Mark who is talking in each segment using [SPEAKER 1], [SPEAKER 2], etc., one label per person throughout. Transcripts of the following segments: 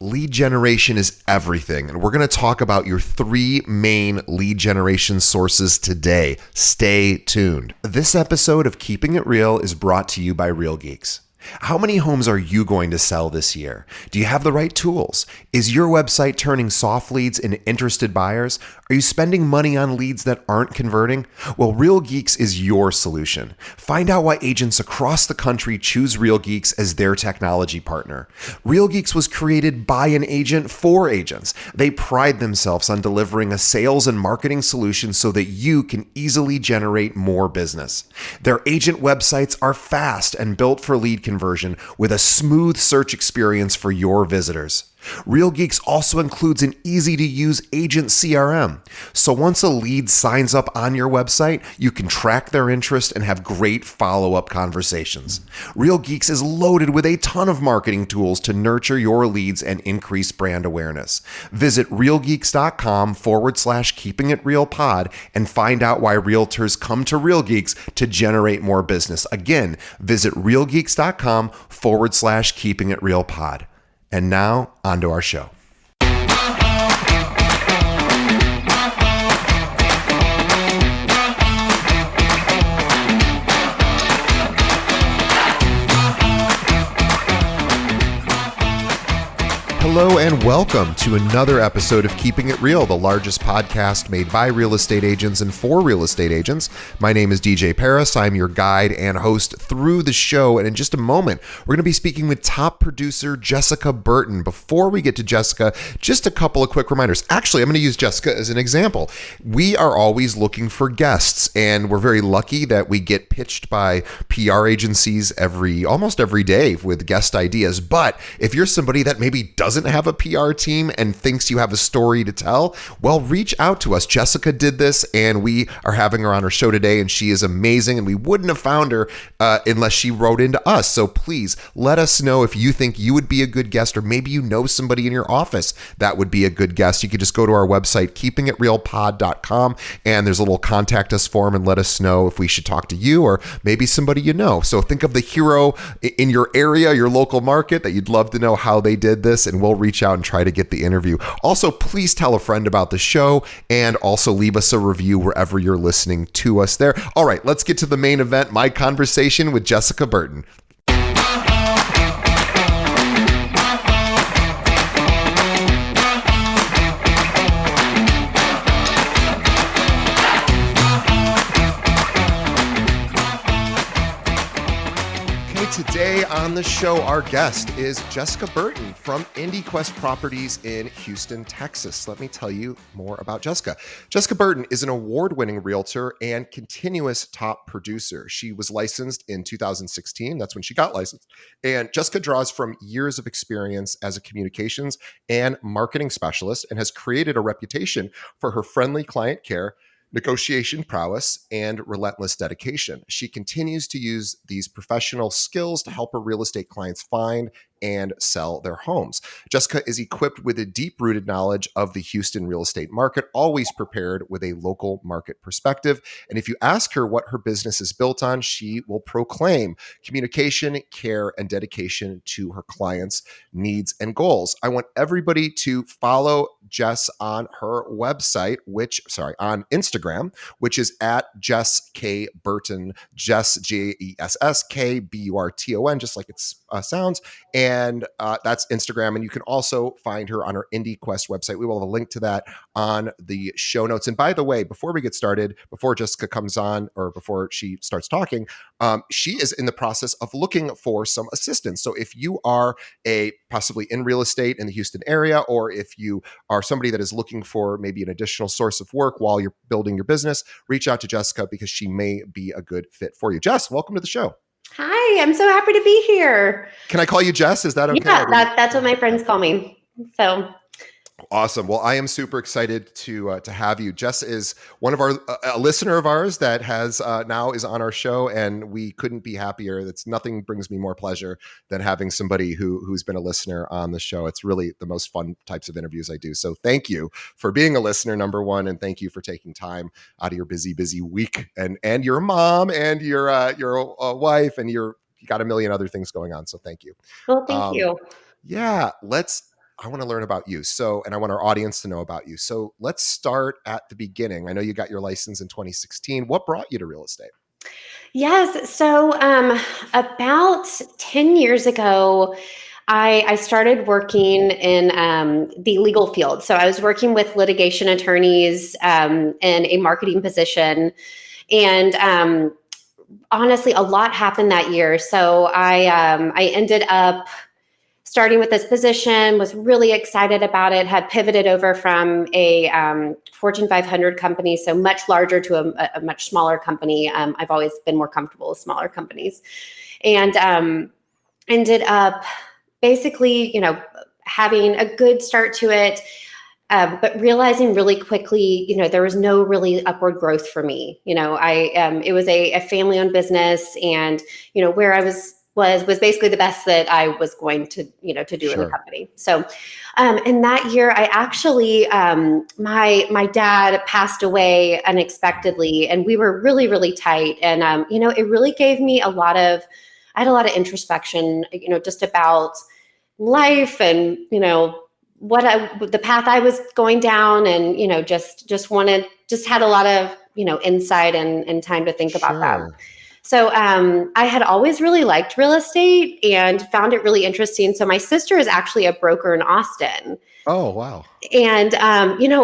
[SPEAKER 1] Lead generation is everything, and we're going to talk about your three main lead generation sources today. Stay tuned. This episode of Keeping It Real is brought to you by Real Geeks. How many homes are you going to sell this year? Do you have the right tools? Is your website turning soft leads into interested buyers? Are you spending money on leads that aren't converting? Well, Real Geeks is your solution. Find out why agents across the country choose Real Geeks as their technology partner. Real Geeks was created by an agent for agents. They pride themselves on delivering a sales and marketing solution so that you can easily generate more business. Their agent websites are fast and built for lead conversion with a smooth search experience for your visitors. Real Geeks also includes an easy-to-use agent CRM. So once a lead signs up on your website, you can track their interest and have great follow-up conversations. Real Geeks is loaded with a ton of marketing tools to nurture your leads and increase brand awareness. Visit realgeeks.com/keepingitrealpod and find out why realtors come to Real Geeks to generate more business. Again, visit realgeeks.com/keepingitrealpod. And now, on to our show. Hello and welcome to another episode of Keeping It Real, the largest podcast made by real estate agents and for real estate agents. My name is DJ Paris. I'm your guide and host through the show. And in just a moment, we're going to be speaking with top producer Jessica Burton. Before we get to Jessica, just a couple of quick reminders. Actually, I'm going to use Jessica as an example. We are always looking for guests, and we're very lucky that we get pitched by PR agencies almost every day with guest ideas. But if you're somebody that maybe doesn't have a PR team and thinks you have a story to tell, well, reach out to us. Jessica did this, and we are having her on our show today, and she is amazing, and we wouldn't have found her unless she wrote into us. So please let us know if you think you would be a good guest, or maybe you know somebody in your office that would be a good guest. You could just go to our website, keepingitrealpod.com, and there's a little contact us form, and let us know if we should talk to you or maybe somebody you know. So think of the hero in your area, your local market, that you'd love to know how they did this, and we'll reach out and try to get the interview. Also, please tell a friend about the show, and also leave us a review wherever you're listening to us there. All right, let's get to the main event, my conversation with Jessica Burton. Today on the show, our guest is Jessica Burton from IndieQuest Properties in Houston, Texas. Let me tell you more about Jessica. Jessica Burton is an award-winning realtor and continuous top producer. She was licensed in 2016. That's when she got licensed. And Jessica draws from years of experience as a communications and marketing specialist and has created a reputation for her friendly client care, negotiation prowess, and relentless dedication. She continues to use these professional skills to help her real estate clients find and sell their homes. Jessica is equipped with a deep-rooted knowledge of the Houston real estate market, always prepared with a local market perspective. And if you ask her what her business is built on, she will proclaim communication, care, and dedication to her clients' needs and goals. I want everybody to follow Jess on her website, on Instagram, which is at Jess K Burton, Jess JESSKBURTON, just like it sounds. And that's Instagram. And you can also find her on her IndieQuest website. We will have a link to that on the show notes. And by the way, before we get started, before Jessica comes on or before she starts talking, she is in the process of looking for some assistance. So if you are possibly in real estate in the Houston area, or if you are somebody that is looking for maybe an additional source of work while you're building your business, reach out to Jessica because she may be a good fit for you. Jess, welcome to the show.
[SPEAKER 2] Hi, I'm so happy to be here.
[SPEAKER 1] Can I call you Jess? Is that okay?
[SPEAKER 2] Yeah, that's what my friends call me. So
[SPEAKER 1] awesome. Well, I am super excited to have you. Jess is one of our a listener of ours that has now is on our show, and we couldn't be happier. That's nothing brings me more pleasure than having somebody who's been a listener on the show. It's really the most fun types of interviews I do. So thank you for being a listener, number one, and thank you for taking time out of your busy week, and you're a mom and you're a wife, and you got a million other things going on. So thank you.
[SPEAKER 2] Well, thank you.
[SPEAKER 1] Yeah, I want to learn about you. So, and I want our audience to know about you. So let's start at the beginning. I know you got your license in 2016. What brought you to real estate?
[SPEAKER 2] Yes. So about 10 years ago, I started working in the legal field. So I was working with litigation attorneys in a marketing position. And honestly, a lot happened that year. So I ended up starting with this position, was really excited about it, had pivoted over from a Fortune 500 company, so much larger to a much smaller company. I've always been more comfortable with smaller companies. And ended up basically, having a good start to it, but realizing really quickly, there was no really upward growth for me. It was a family-owned business, and where I was basically the best that I was going to to do in the company. So, in that year, I actually my dad passed away unexpectedly, and we were really really tight, and it really gave me I had a lot of introspection, just about life and the path I was going down, and just had a lot of insight and time to think about that. So I had always really liked real estate and found it really interesting. So my sister is actually a broker in Austin.
[SPEAKER 1] Oh, wow.
[SPEAKER 2] And,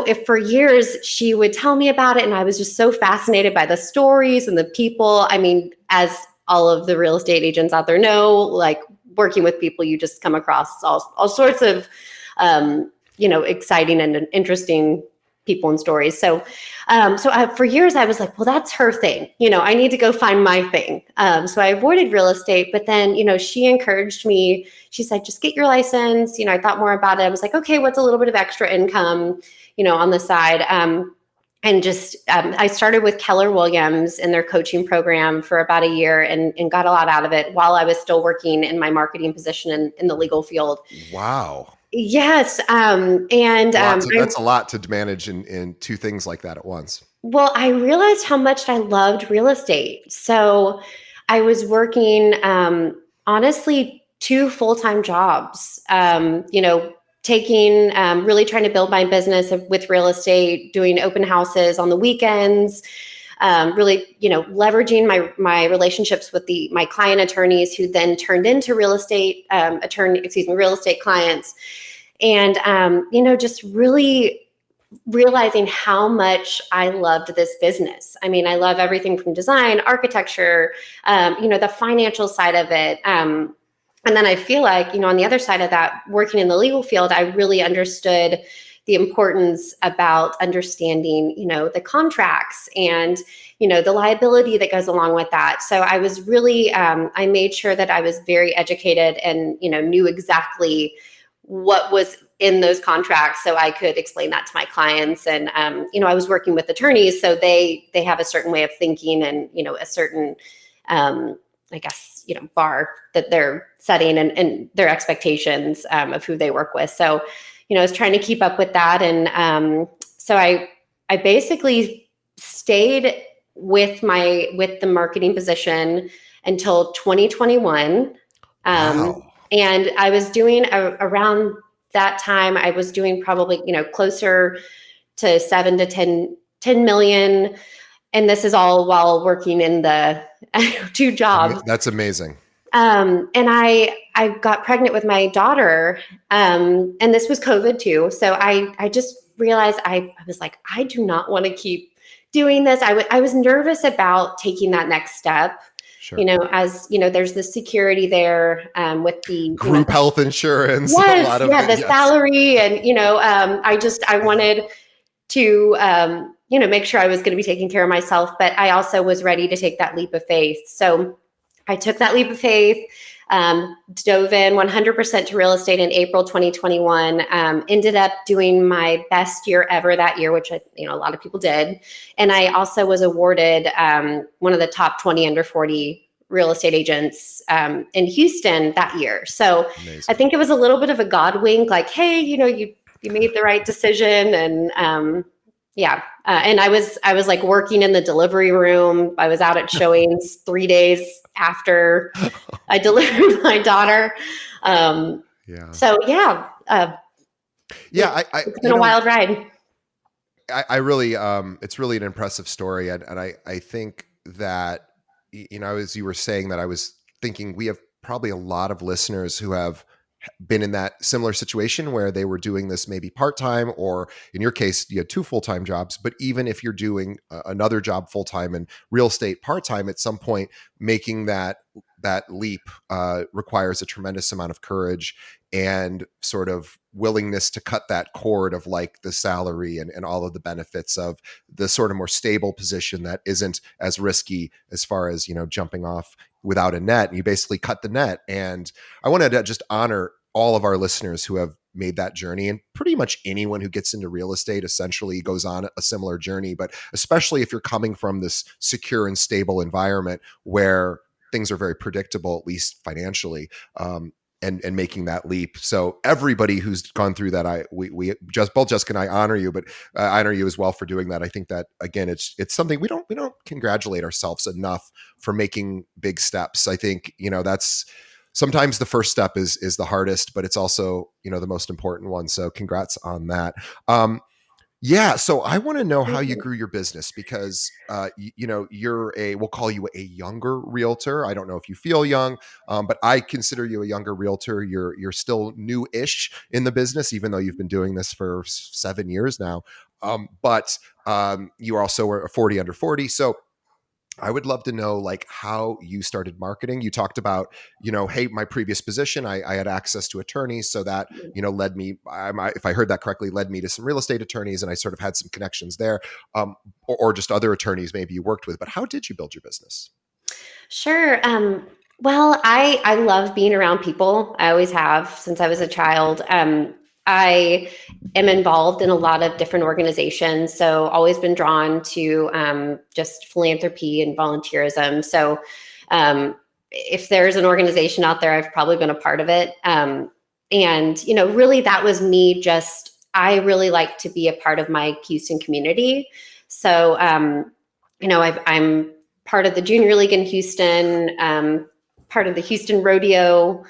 [SPEAKER 2] if for years she would tell me about it, and I was just so fascinated by the stories and the people. I mean, as all of the real estate agents out there know, like working with people, you just come across all sorts of, exciting and interesting people and stories. So for years I was like, well, that's her thing. I need to go find my thing. So I avoided real estate, but then, she encouraged me. She said, just get your license. I thought more about it. I was like, okay, what's a little bit of extra income, on the side? And just, I started with Keller Williams in their coaching program for about a year, and got a lot out of it while I was still working in my marketing position in the legal field.
[SPEAKER 1] Wow.
[SPEAKER 2] Yes.
[SPEAKER 1] That's a lot to manage in two things like that at once.
[SPEAKER 2] Well, I realized how much I loved real estate. So I was working, honestly, 2 full-time jobs, taking, really trying to build my business with real estate, doing open houses on the weekends, really, leveraging my relationships with my client attorneys, who then turned into real estate clients. And, just really realizing how much I loved this business. I mean, I love everything from design, architecture, the financial side of it. And then I feel like, on the other side of that, working in the legal field, I really understood the importance about understanding, the contracts and, the liability that goes along with that. So I was really, I made sure that I was very educated and, knew exactly what was in those contracts, so I could explain that to my clients. And I was working with attorneys, so they have a certain way of thinking and a certain bar that they're setting and their expectations of who they work with. So I was trying to keep up with that, and so I basically stayed with the marketing position until 2021.
[SPEAKER 1] Wow.
[SPEAKER 2] And I was doing around that time, I was doing probably, closer to 7 to 10 million. And this is all while working in the 2 jobs.
[SPEAKER 1] That's amazing.
[SPEAKER 2] And I got pregnant with my daughter. And this was COVID too. So I just realized I was like, I do not want to keep doing this. I was nervous about taking that next step.
[SPEAKER 1] Sure.
[SPEAKER 2] As there's the security there with the
[SPEAKER 1] group health insurance.
[SPEAKER 2] Yes, the salary, and I wanted to make sure I was going to be taking care of myself, but I also was ready to take that leap of faith. So I took that leap of faith, dove in 100% to real estate in April 2021. Ended up doing my best year ever that year, which a lot of people did. And I also was awarded one of the top 20 under 40 real estate agents in Houston that year. So amazing. I think it was a little bit of a God wink, like, hey, you made the right decision. And and I was like working in the delivery room. I was out at showings 3 days after I delivered my daughter.
[SPEAKER 1] Yeah,
[SPEAKER 2] It's been a wild ride.
[SPEAKER 1] I really, it's really an impressive story, and I think that as you were saying that, I was thinking we have probably a lot of listeners who have been in that similar situation where they were doing this maybe part-time, or in your case you had two full-time jobs. But even if you're doing another job full-time and real estate part-time, at some point making that leap requires a tremendous amount of courage and sort of willingness to cut that cord of like the salary and all of the benefits of the sort of more stable position that isn't as risky as far as jumping off without a net. And you basically cut the net. And I wanted to just honor all of our listeners who have made that journey, and pretty much anyone who gets into real estate essentially goes on a similar journey. But especially if you're coming from this secure and stable environment where things are very predictable, at least financially, and making that leap. So everybody who's gone through that, we just, both Jessica and I honor you, but I honor you as well for doing that. I think that again, it's something we don't congratulate ourselves enough for making big steps. I think that's sometimes the first step is the hardest, but it's also the most important one. So congrats on that. Yeah. So I want to know how you grew your business, because, we'll call you a younger realtor. I don't know if you feel young, but I consider you a younger realtor. You're still new-ish in the business, even though you've been doing this for 7 years now. But you also were a 40 under 40. So I would love to know like how you started marketing. You talked about, hey, my previous position, I had access to attorneys. So that, led me, if I heard that correctly, led me to some real estate attorneys, and I sort of had some connections there, or just other attorneys maybe you worked with. But how did you build your business?
[SPEAKER 2] Sure. Well, I love being around people. I always have since I was a child. I am involved in a lot of different organizations, so always been drawn to just philanthropy and volunteerism. So if there's an organization out there, I've probably been a part of it. And really that was me. I really like to be a part of my Houston community. So I'm part of the Junior League in Houston, part of the Houston Rodeo.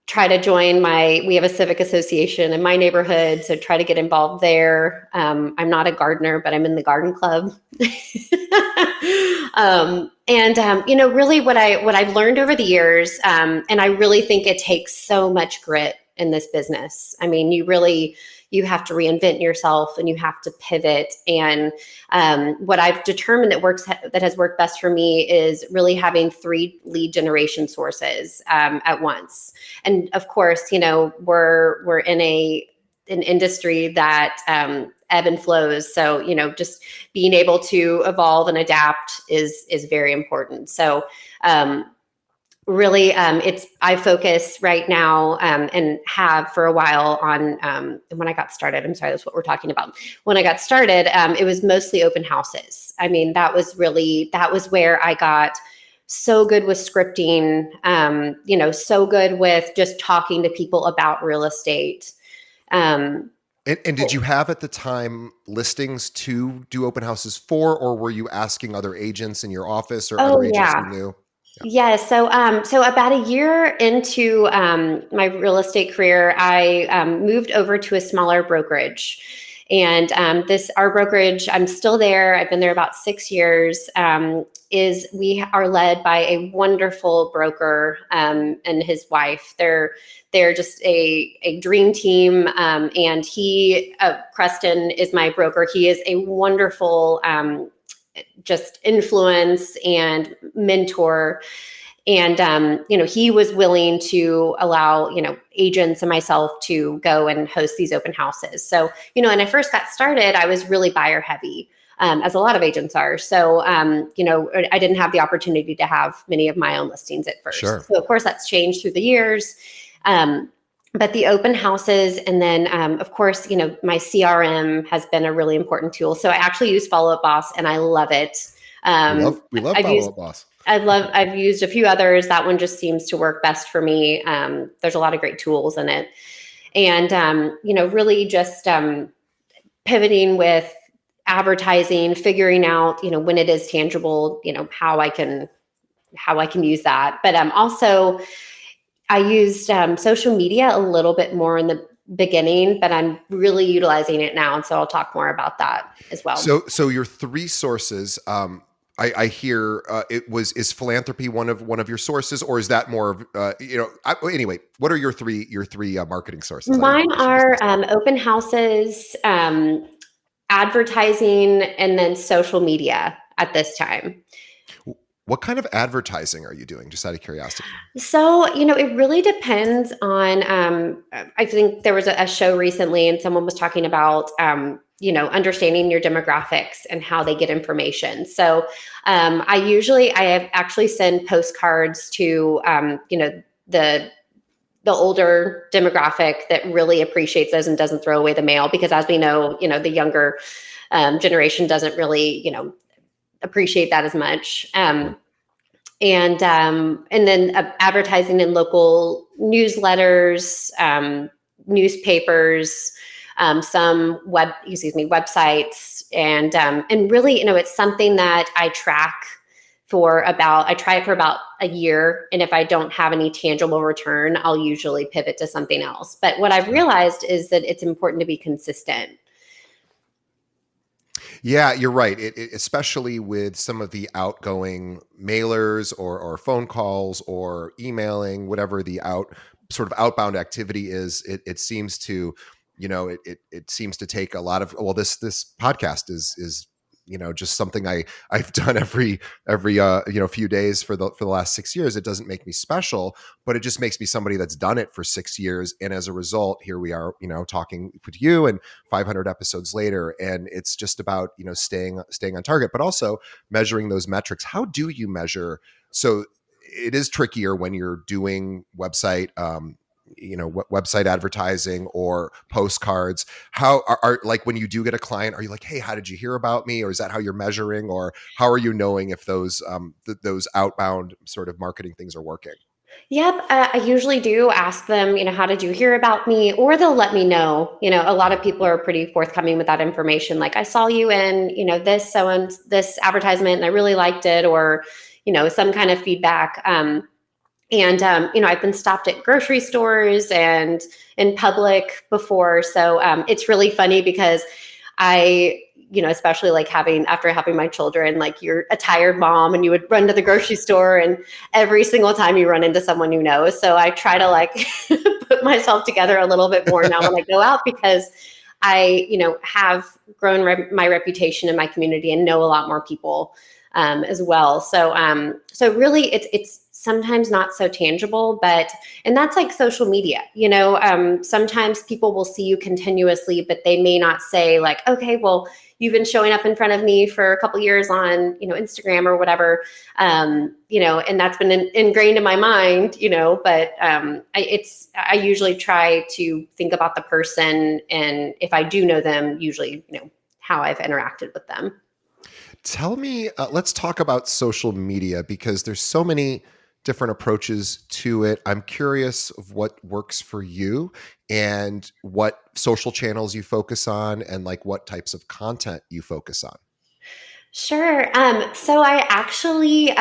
[SPEAKER 2] Try to join we have a civic association in my neighborhood, so try to get involved there. I'm not a gardener, but I'm in the garden club. Really what I've learned over the years, and I really think it takes so much grit in this business. I mean, you have to reinvent yourself and you have to pivot. And what I've determined that has worked best for me is really having 3 lead generation sources at once. And of course, we're in an industry that ebb and flows. So, just being able to evolve and adapt is very important. So, really, I focus right now and have for a while on when I got started. I'm sorry, that's what we're talking about. When I got started, it was mostly open houses. I mean, that was where I got so good with scripting, so good with just talking to people about real estate.
[SPEAKER 1] And did you have at the time listings to do open houses for, or were you asking other agents in your office or other agents you knew?
[SPEAKER 2] Yeah. So about a year into my real estate career, I moved over to a smaller brokerage, and our brokerage, I'm still there. I've been there about 6 years. We are led by a wonderful broker and his wife. They're just a dream team. And Creston is my broker. He is a wonderful just influence and mentor. And, he was willing to allow, agents and myself to go and host these open houses. So, when I first got started, I was really buyer heavy, as a lot of agents are. So, I didn't have the opportunity to have many of my own listings at first.
[SPEAKER 1] Sure.
[SPEAKER 2] So of course that's changed through the years. But the open houses, and then, of course, my CRM has been a really important tool. So I actually use Follow Up Boss, and I love it.
[SPEAKER 1] We love Follow Up Boss.
[SPEAKER 2] I've used a few others. That one just seems to work best for me. There's a lot of great tools in it, and really just pivoting with advertising, figuring out when it is tangible, how I can use that. But also, I used social media a little bit more in the beginning, but I'm really utilizing it now. And so I'll talk more about that as well.
[SPEAKER 1] So your three sources, I hear is philanthropy one of your sources, or is that more of anyway? What are your three marketing sources? I
[SPEAKER 2] Mine
[SPEAKER 1] should just
[SPEAKER 2] are open houses, advertising, and then social media at this time.
[SPEAKER 1] What kind of advertising are you doing? Just out of curiosity.
[SPEAKER 2] So, it really depends on, I think there was a show recently and someone was talking about, understanding your demographics and how they get information. So I have actually send postcards to, the older demographic that really appreciates those and doesn't throw away the mail, because as we know, the younger generation doesn't really, appreciate that as much. And then advertising in local newsletters, newspapers, some websites, and really, it's something that I try it for about a year. And if I don't have any tangible return, I'll usually pivot to something else. But what I've realized is that it's important to be consistent.
[SPEAKER 1] Yeah, you're right. Especially with some of the outgoing mailers or phone calls or emailing, whatever the sort of outbound activity is, it seems to, it seems to take a lot of, well, this podcast is just something I've done every few days for the last 6 years. It doesn't make me special, but it just makes me somebody that's done it for 6 years. And as a result, here we are, talking with you and 500 episodes later. And it's just about, staying on target, but also measuring those metrics. How do you measure? So it is trickier when you're doing website, website advertising or postcards. How are like when you do get a client, are you like, hey, how did you hear about me? Or is that how you're measuring? Or how are you knowing if those those outbound sort of marketing things are working?
[SPEAKER 2] Yep. I usually do ask them, how did you hear about me? Or they'll let me know. A lot of people are pretty forthcoming with that information. Like, I saw you in, this advertisement and I really liked it, or, some kind of feedback. I've been stopped at grocery stores and in public before. So it's really funny because especially like after having my children, like, you're a tired mom and you would run to the grocery store and every single time you run into someone you know. So I try to like put myself together a little bit more now when I go out, because I, have grown my reputation in my community and know a lot more people as well. So really it's sometimes not so tangible, and that's like social media, sometimes people will see you continuously, but they may not say like, okay, well, you've been showing up in front of me for a couple years on, Instagram or whatever, and that's been ingrained in my mind, but I usually try to think about the person. And if I do know them, usually, how I've interacted with them.
[SPEAKER 1] Tell me, let's talk about social media, because there's so many different approaches to it. I'm curious of what works for you and what social channels you focus on, and like what types of content you focus on.
[SPEAKER 2] Sure. So I actually,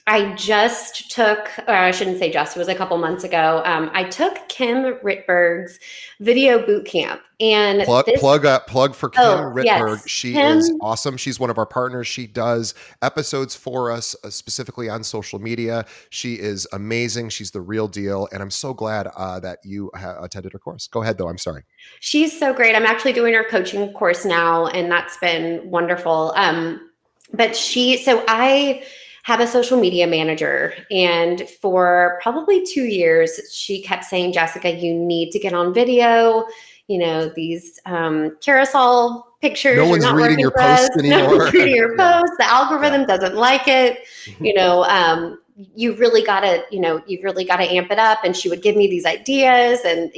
[SPEAKER 2] I just took, or I shouldn't say just, it was a couple months ago. I took Kim Ritberg's video boot camp, and
[SPEAKER 1] plug for Kim Ritberg.
[SPEAKER 2] Yes,
[SPEAKER 1] She
[SPEAKER 2] Kim
[SPEAKER 1] is awesome. She's one of our partners. She does episodes for us specifically on social media. She is amazing. She's the real deal. And I'm so glad that you attended her course. Go ahead though. I'm sorry.
[SPEAKER 2] She's so great. I'm actually doing her coaching course now, and that's been wonderful. So I have a social media manager, and for probably 2 years, she kept saying, Jessica, you need to get on video. These carousel pictures.
[SPEAKER 1] No one's reading your posts anymore.
[SPEAKER 2] No one's reading your posts. The algorithm doesn't like it. You've really got to amp it up. And she would give me these ideas and,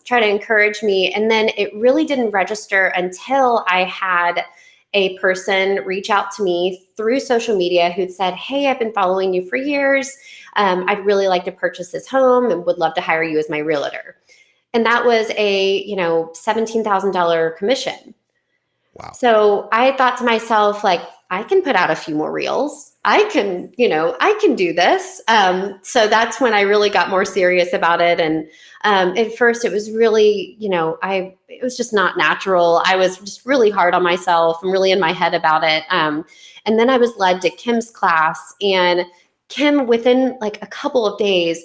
[SPEAKER 2] try to encourage me. And then it really didn't register until I had a person reach out to me through social media who'd said, hey, I've been following you for years. I'd really like to purchase this home and would love to hire you as my realtor. And that was a, $17,000 commission.
[SPEAKER 1] Wow.
[SPEAKER 2] So I thought to myself, like, I can put out a few more reels. I can do this. So that's when I really got more serious about it. And at first it was really, it was just not natural. I was just really hard on myself and really in my head about it. And then I was led to Kim's class, and Kim, within like a couple of days,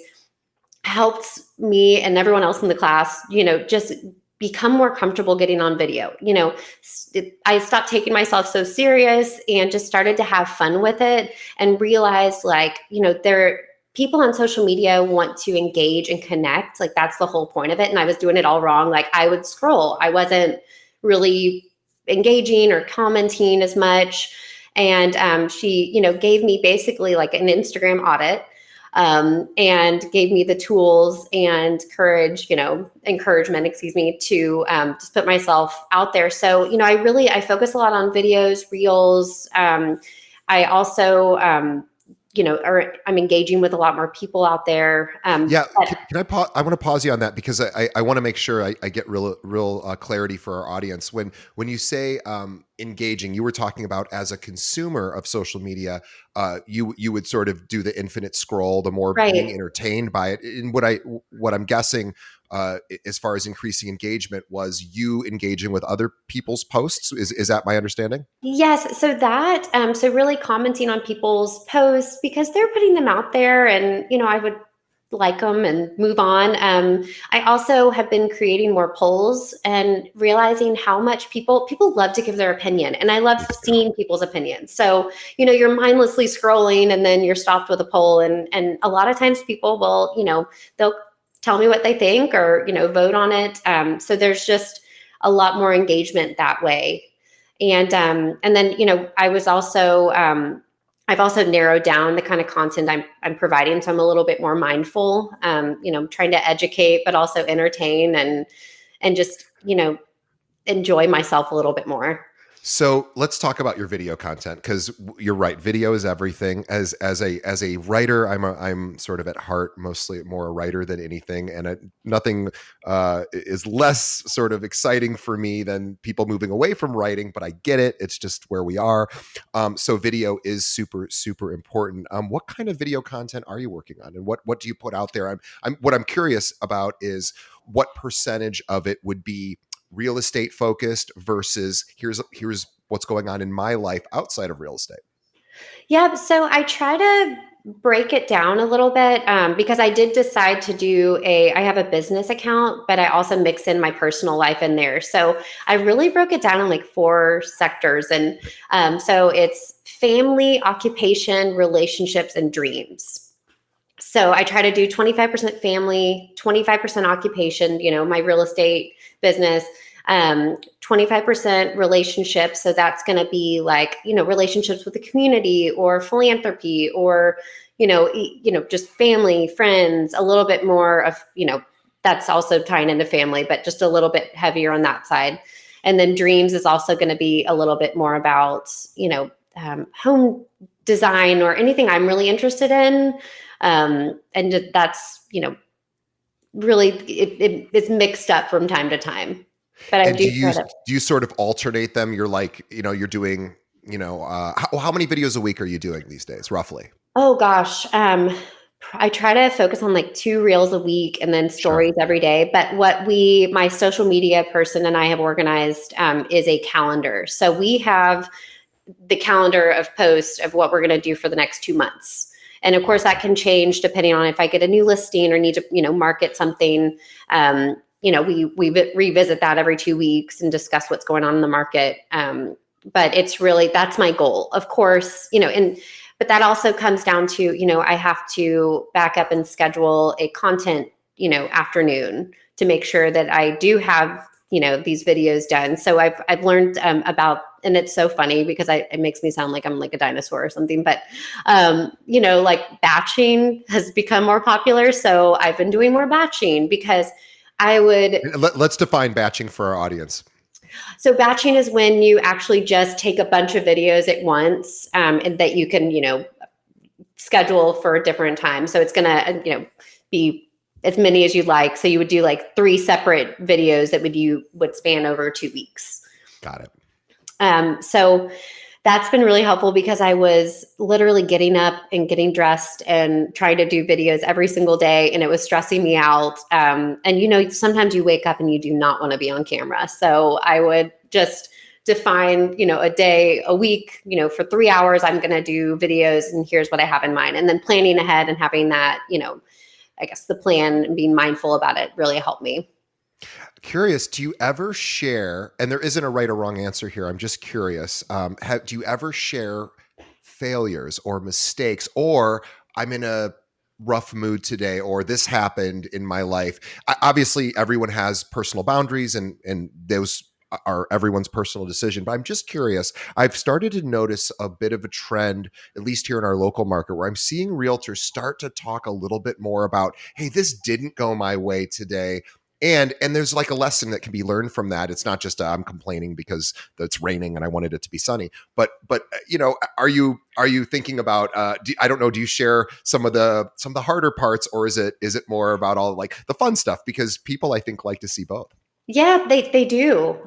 [SPEAKER 2] helped me and everyone else in the class, just become more comfortable getting on video. I stopped taking myself so serious and just started to have fun with it, and realized people on social media want to engage and connect. Like, that's the whole point of it. And I was doing it all wrong. Like, I would scroll. I wasn't really engaging or commenting as much. And she, gave me basically like an Instagram audit, and gave me the tools and encouragement, to just put myself out there. So, I focus a lot on videos, reels. I also, I'm engaging with a lot more people out there.
[SPEAKER 1] Yeah. Can I pause? I want to pause you on that, because I want to make sure I get real clarity for our audience. When you say engaging, you were talking about as a consumer of social media, you would sort of do the infinite scroll, the more
[SPEAKER 2] Right.
[SPEAKER 1] being entertained by it. And what I'm guessing, as far as increasing engagement, was you engaging with other people's posts. Is that my understanding?
[SPEAKER 2] Yes. So so really commenting on people's posts because they're putting them out there, and, I would like them and move on. I also have been creating more polls and realizing how much people love to give their opinion. And I love seeing people's opinions. So, you're mindlessly scrolling and then you're stopped with a poll. And a lot of times people will, they'll tell me what they think, or, vote on it. So there's just a lot more engagement that way. And then, I've also narrowed down the kind of content I'm providing. So I'm a little bit more mindful, trying to educate, but also entertain and just, enjoy myself a little bit more.
[SPEAKER 1] So let's talk about your video content, because you're right. Video is everything. As a writer, I'm sort of at heart mostly more a writer than anything, and nothing is less sort of exciting for me than people moving away from writing. But I get it; it's just where we are. So video is super super important. What kind of video content are you working on, and what do you put out there? What I'm curious about is what percentage of it would be real estate focused versus here's what's going on in my life outside of real estate.
[SPEAKER 2] Yeah, so I try to break it down a little bit, because I did decide to I have a business account, but I also mix in my personal life in there. So I really broke it down in like 4 sectors. And so it's family, occupation, relationships, and dreams. So I try to do 25% family, 25% occupation, my real estate business, 25% relationships. So that's going to be like, relationships with the community or philanthropy or, just family, friends, a little bit more of, that's also tying into family, but just a little bit heavier on that side. And then dreams is also going to be a little bit more about, home design or anything I'm really interested in. And that's, really, it's mixed up from time to time. But I
[SPEAKER 1] And
[SPEAKER 2] do try
[SPEAKER 1] do
[SPEAKER 2] to.
[SPEAKER 1] you sort of alternate them? You're like, you're doing, how many videos a week are you doing these days, roughly?
[SPEAKER 2] Oh gosh, I try to focus on like 2 reels a week and then stories every day. But what my social media person and I have organized is a calendar. So we have the calendar of posts of what we're going to do for the next 2 months. And of course, that can change depending on if I get a new listing or need to, market something. We revisit that every 2 weeks and discuss what's going on in the market. But that's my goal, of course, but that also comes down to, I have to back up and schedule a content, afternoon to make sure that I do have, these videos done. So I've learned about, and it's so funny because it makes me sound like I'm like a dinosaur or something, but, like batching has become more popular. So I've been doing more batching because
[SPEAKER 1] Let's define batching for our audience.
[SPEAKER 2] So batching is when you actually just take a bunch of videos at once, and that you can, schedule for a different time. So it's going to, be as many as you'd like. So you would do like 3 separate videos that would span over 2 weeks.
[SPEAKER 1] Got it.
[SPEAKER 2] So That's been really helpful because I was literally getting up and getting dressed and trying to do videos every single day, and it was stressing me out. And sometimes you wake up and you do not want to be on camera. So I would just define, a day, a week, for 3 hours, I'm going to do videos and here's what I have in mind. And then planning ahead and having that, I guess the plan and being mindful about it really helped me.
[SPEAKER 1] Curious, do you ever share, and there isn't a right or wrong answer here, I'm just curious, do you ever share failures or mistakes, or I'm in a rough mood today, or this happened in my life? Obviously, everyone has personal boundaries, and those are everyone's personal decision. But I'm just curious. I've started to notice a bit of a trend, at least here in our local market, where I'm seeing realtors start to talk a little bit more about, hey, this didn't go my way today. And there's like a lesson that can be learned from that. It's not just I'm complaining because it's raining and I wanted it to be sunny. But are you thinking about? I don't know. Do you share some of the harder parts, or is it more about all like the fun stuff? Because people, I think, like to see both.
[SPEAKER 2] Yeah, they do.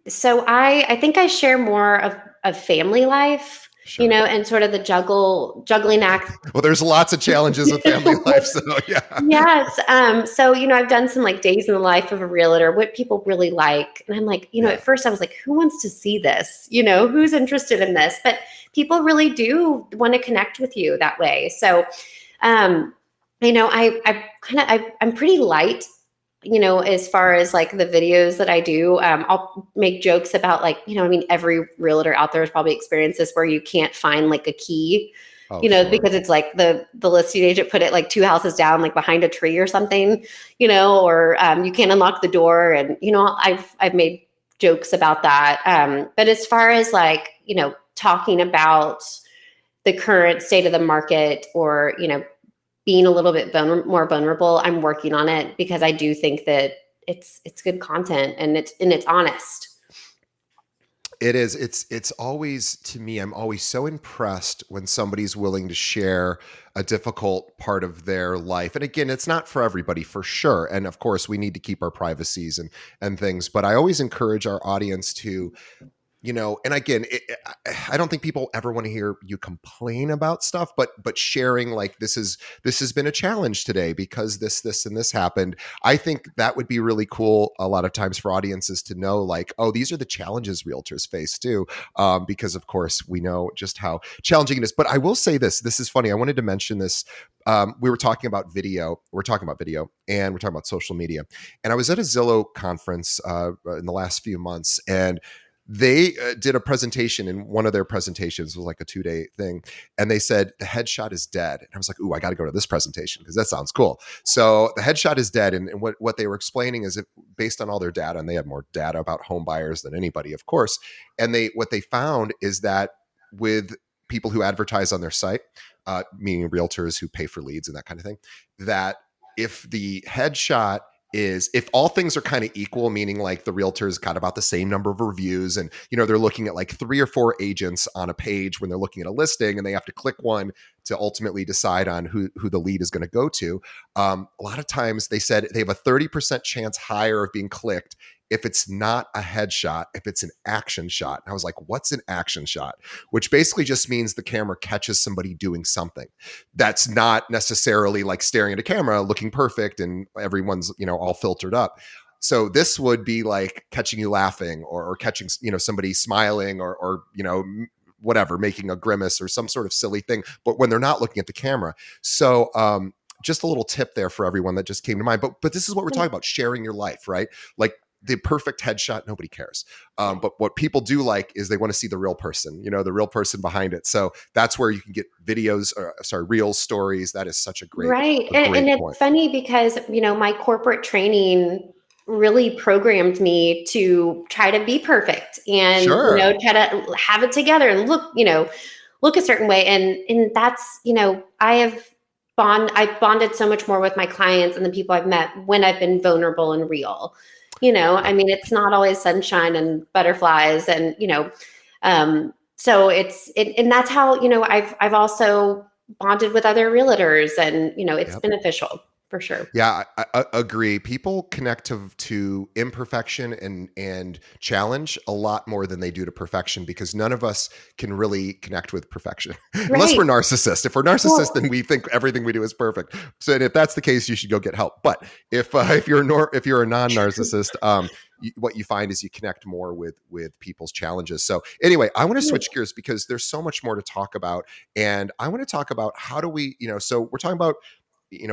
[SPEAKER 2] So I think I share more of family life,
[SPEAKER 1] Sure.
[SPEAKER 2] and sort of the juggling act.
[SPEAKER 1] Well, there's lots of challenges with family life, so yeah.
[SPEAKER 2] Yes. So, I've done some like days in the life of a realtor, what people really like. And I'm like, at first I was like, who wants to see this? Who's interested in this? But people really do want to connect with you that way. So, I'm pretty light, as far as like the videos that I do. I'll make jokes about like, every realtor out there has probably experienced this where you can't find like a key.
[SPEAKER 1] Sure.
[SPEAKER 2] Because it's like the listing agent put it like 2 houses down, like behind a tree or something, or you can't unlock the door. And, I've made jokes about that. But as far as like, talking about the current state of the market, or, being a little bit more vulnerable, I'm working on it because I do think that it's good content and it's honest.
[SPEAKER 1] It is. It's always, to me, I'm always so impressed when somebody's willing to share a difficult part of their life. And again, it's not for everybody, for sure. And of course, we need to keep our privacies and things. But I always encourage our audience to, and again, I don't think people ever want to hear you complain about stuff, but sharing like this has been a challenge today because this and this happened. I think that would be really cool a lot of times for audiences to know, like, oh, these are the challenges realtors face too, because of course we know just how challenging it is. But I will say this is funny. I wanted to mention this. We were talking about video. We're talking about video, and we're talking about social media. And I was at a Zillow conference in the last few months, and they did a presentation, and one of their presentations was like a 2-day thing. And they said, the headshot is dead. And I was like, ooh, I got to go to this presentation because that sounds cool. So the headshot is dead. And what they were explaining is that based on all their data, and they have more data about home buyers than anybody, of course. And what they found is that with people who advertise on their site, meaning realtors who pay for leads and that kind of thing, that if the headshot is, if all things are kind of equal, meaning like the realtor's got about the same number of reviews, and they're looking at like 3 or 4 agents on a page when they're looking at a listing, and they have to click one to ultimately decide on who the lead is going to go to. A lot of times they said they have a 30% chance higher of being clicked if it's not a headshot, if it's an action shot. And I was like, what's an action shot? Which basically just means the camera catches somebody doing something. That's not necessarily like staring at a camera looking perfect and everyone's, all filtered up. So this would be like catching you laughing, or catching, somebody smiling, or whatever, making a grimace or some sort of silly thing, but when they're not looking at the camera. So, just a little tip there for everyone that just came to mind. But this is what we're talking about, sharing your life, right? Like the perfect headshot, nobody cares. But what people do like is they want to see the real person, the real person behind it. So that's where you can get videos, real stories. That is such a great,
[SPEAKER 2] Right.
[SPEAKER 1] great
[SPEAKER 2] And
[SPEAKER 1] point.
[SPEAKER 2] it's funny because, my corporate training really programmed me to try to be perfect and,
[SPEAKER 1] Sure.
[SPEAKER 2] try to have it together and look a certain way. And that's, I've bonded so much more with my clients and the people I've met when I've been vulnerable and real. It's not always sunshine and butterflies, and so and that's how I've also bonded with other realtors, and it's
[SPEAKER 1] Yep.
[SPEAKER 2] beneficial. for sure.
[SPEAKER 1] Yeah, I agree. People connect to imperfection and challenge a lot more than they do to perfection, because none of us can really connect with perfection unless
[SPEAKER 2] Right.
[SPEAKER 1] we're narcissists. If we're narcissists,
[SPEAKER 2] Well,
[SPEAKER 1] then we think everything we do is perfect. So if that's the case, you should go get help. But if you're a non-narcissist, what you find is you connect more with people's challenges. So anyway, I want to switch gears because there's so much more to talk about, and I want to talk about how do we, so we're talking about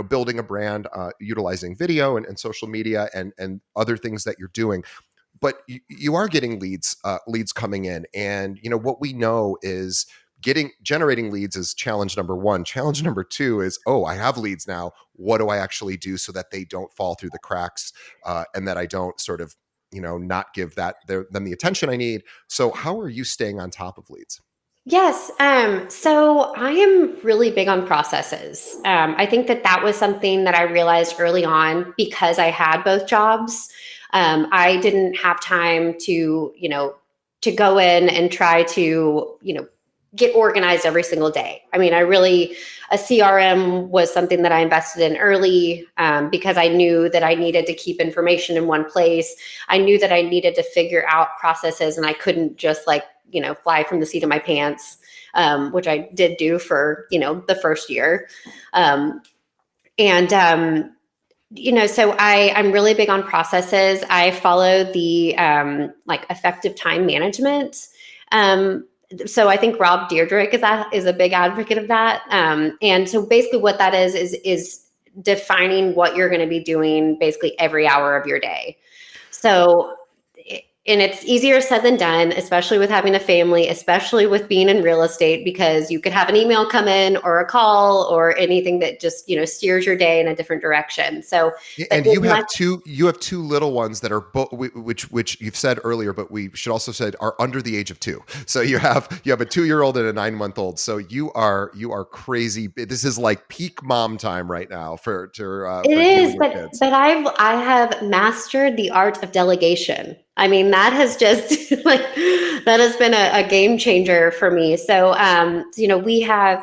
[SPEAKER 1] building a brand, utilizing video and social media and other things that you're doing, but you are getting leads coming in, and what we know is generating leads is challenge number one. Challenge number two is, oh, I have leads now, what do I actually do so that they don't fall through the cracks, and that I don't sort of not give them the attention I need. So how are you staying on top of leads?
[SPEAKER 2] yes. So I am really big on processes. I think that that was something that I realized early on because I had both jobs. I didn't have time to go in and try to, get organized every single day. I mean, a CRM was something that I invested in early, because I knew that I needed to keep information in one place. I knew that I needed to figure out processes, and I couldn't just fly from the seat of my pants, which I did do for, the first year. And, so I'm really big on processes. I follow the effective time management. So I think Rob Deirdrick is a big advocate of that. And so basically what that is defining what you're going to be doing basically every hour of your day. So, and it's easier said than done, especially with having a family, especially with being in real estate, because you could have an email come in or a call or anything that just, steers your day in a different direction. So, but
[SPEAKER 1] And you have two little ones that are which you've said earlier, but we should also said are under the age of 2. So you have a 2-year-old and a 9-month-old. So you are crazy. This is like peak mom time right now for
[SPEAKER 2] it
[SPEAKER 1] you
[SPEAKER 2] is,
[SPEAKER 1] and your
[SPEAKER 2] but
[SPEAKER 1] kids.
[SPEAKER 2] I have mastered the art of delegation. I mean, that has just that has been a game changer for me. So, we have,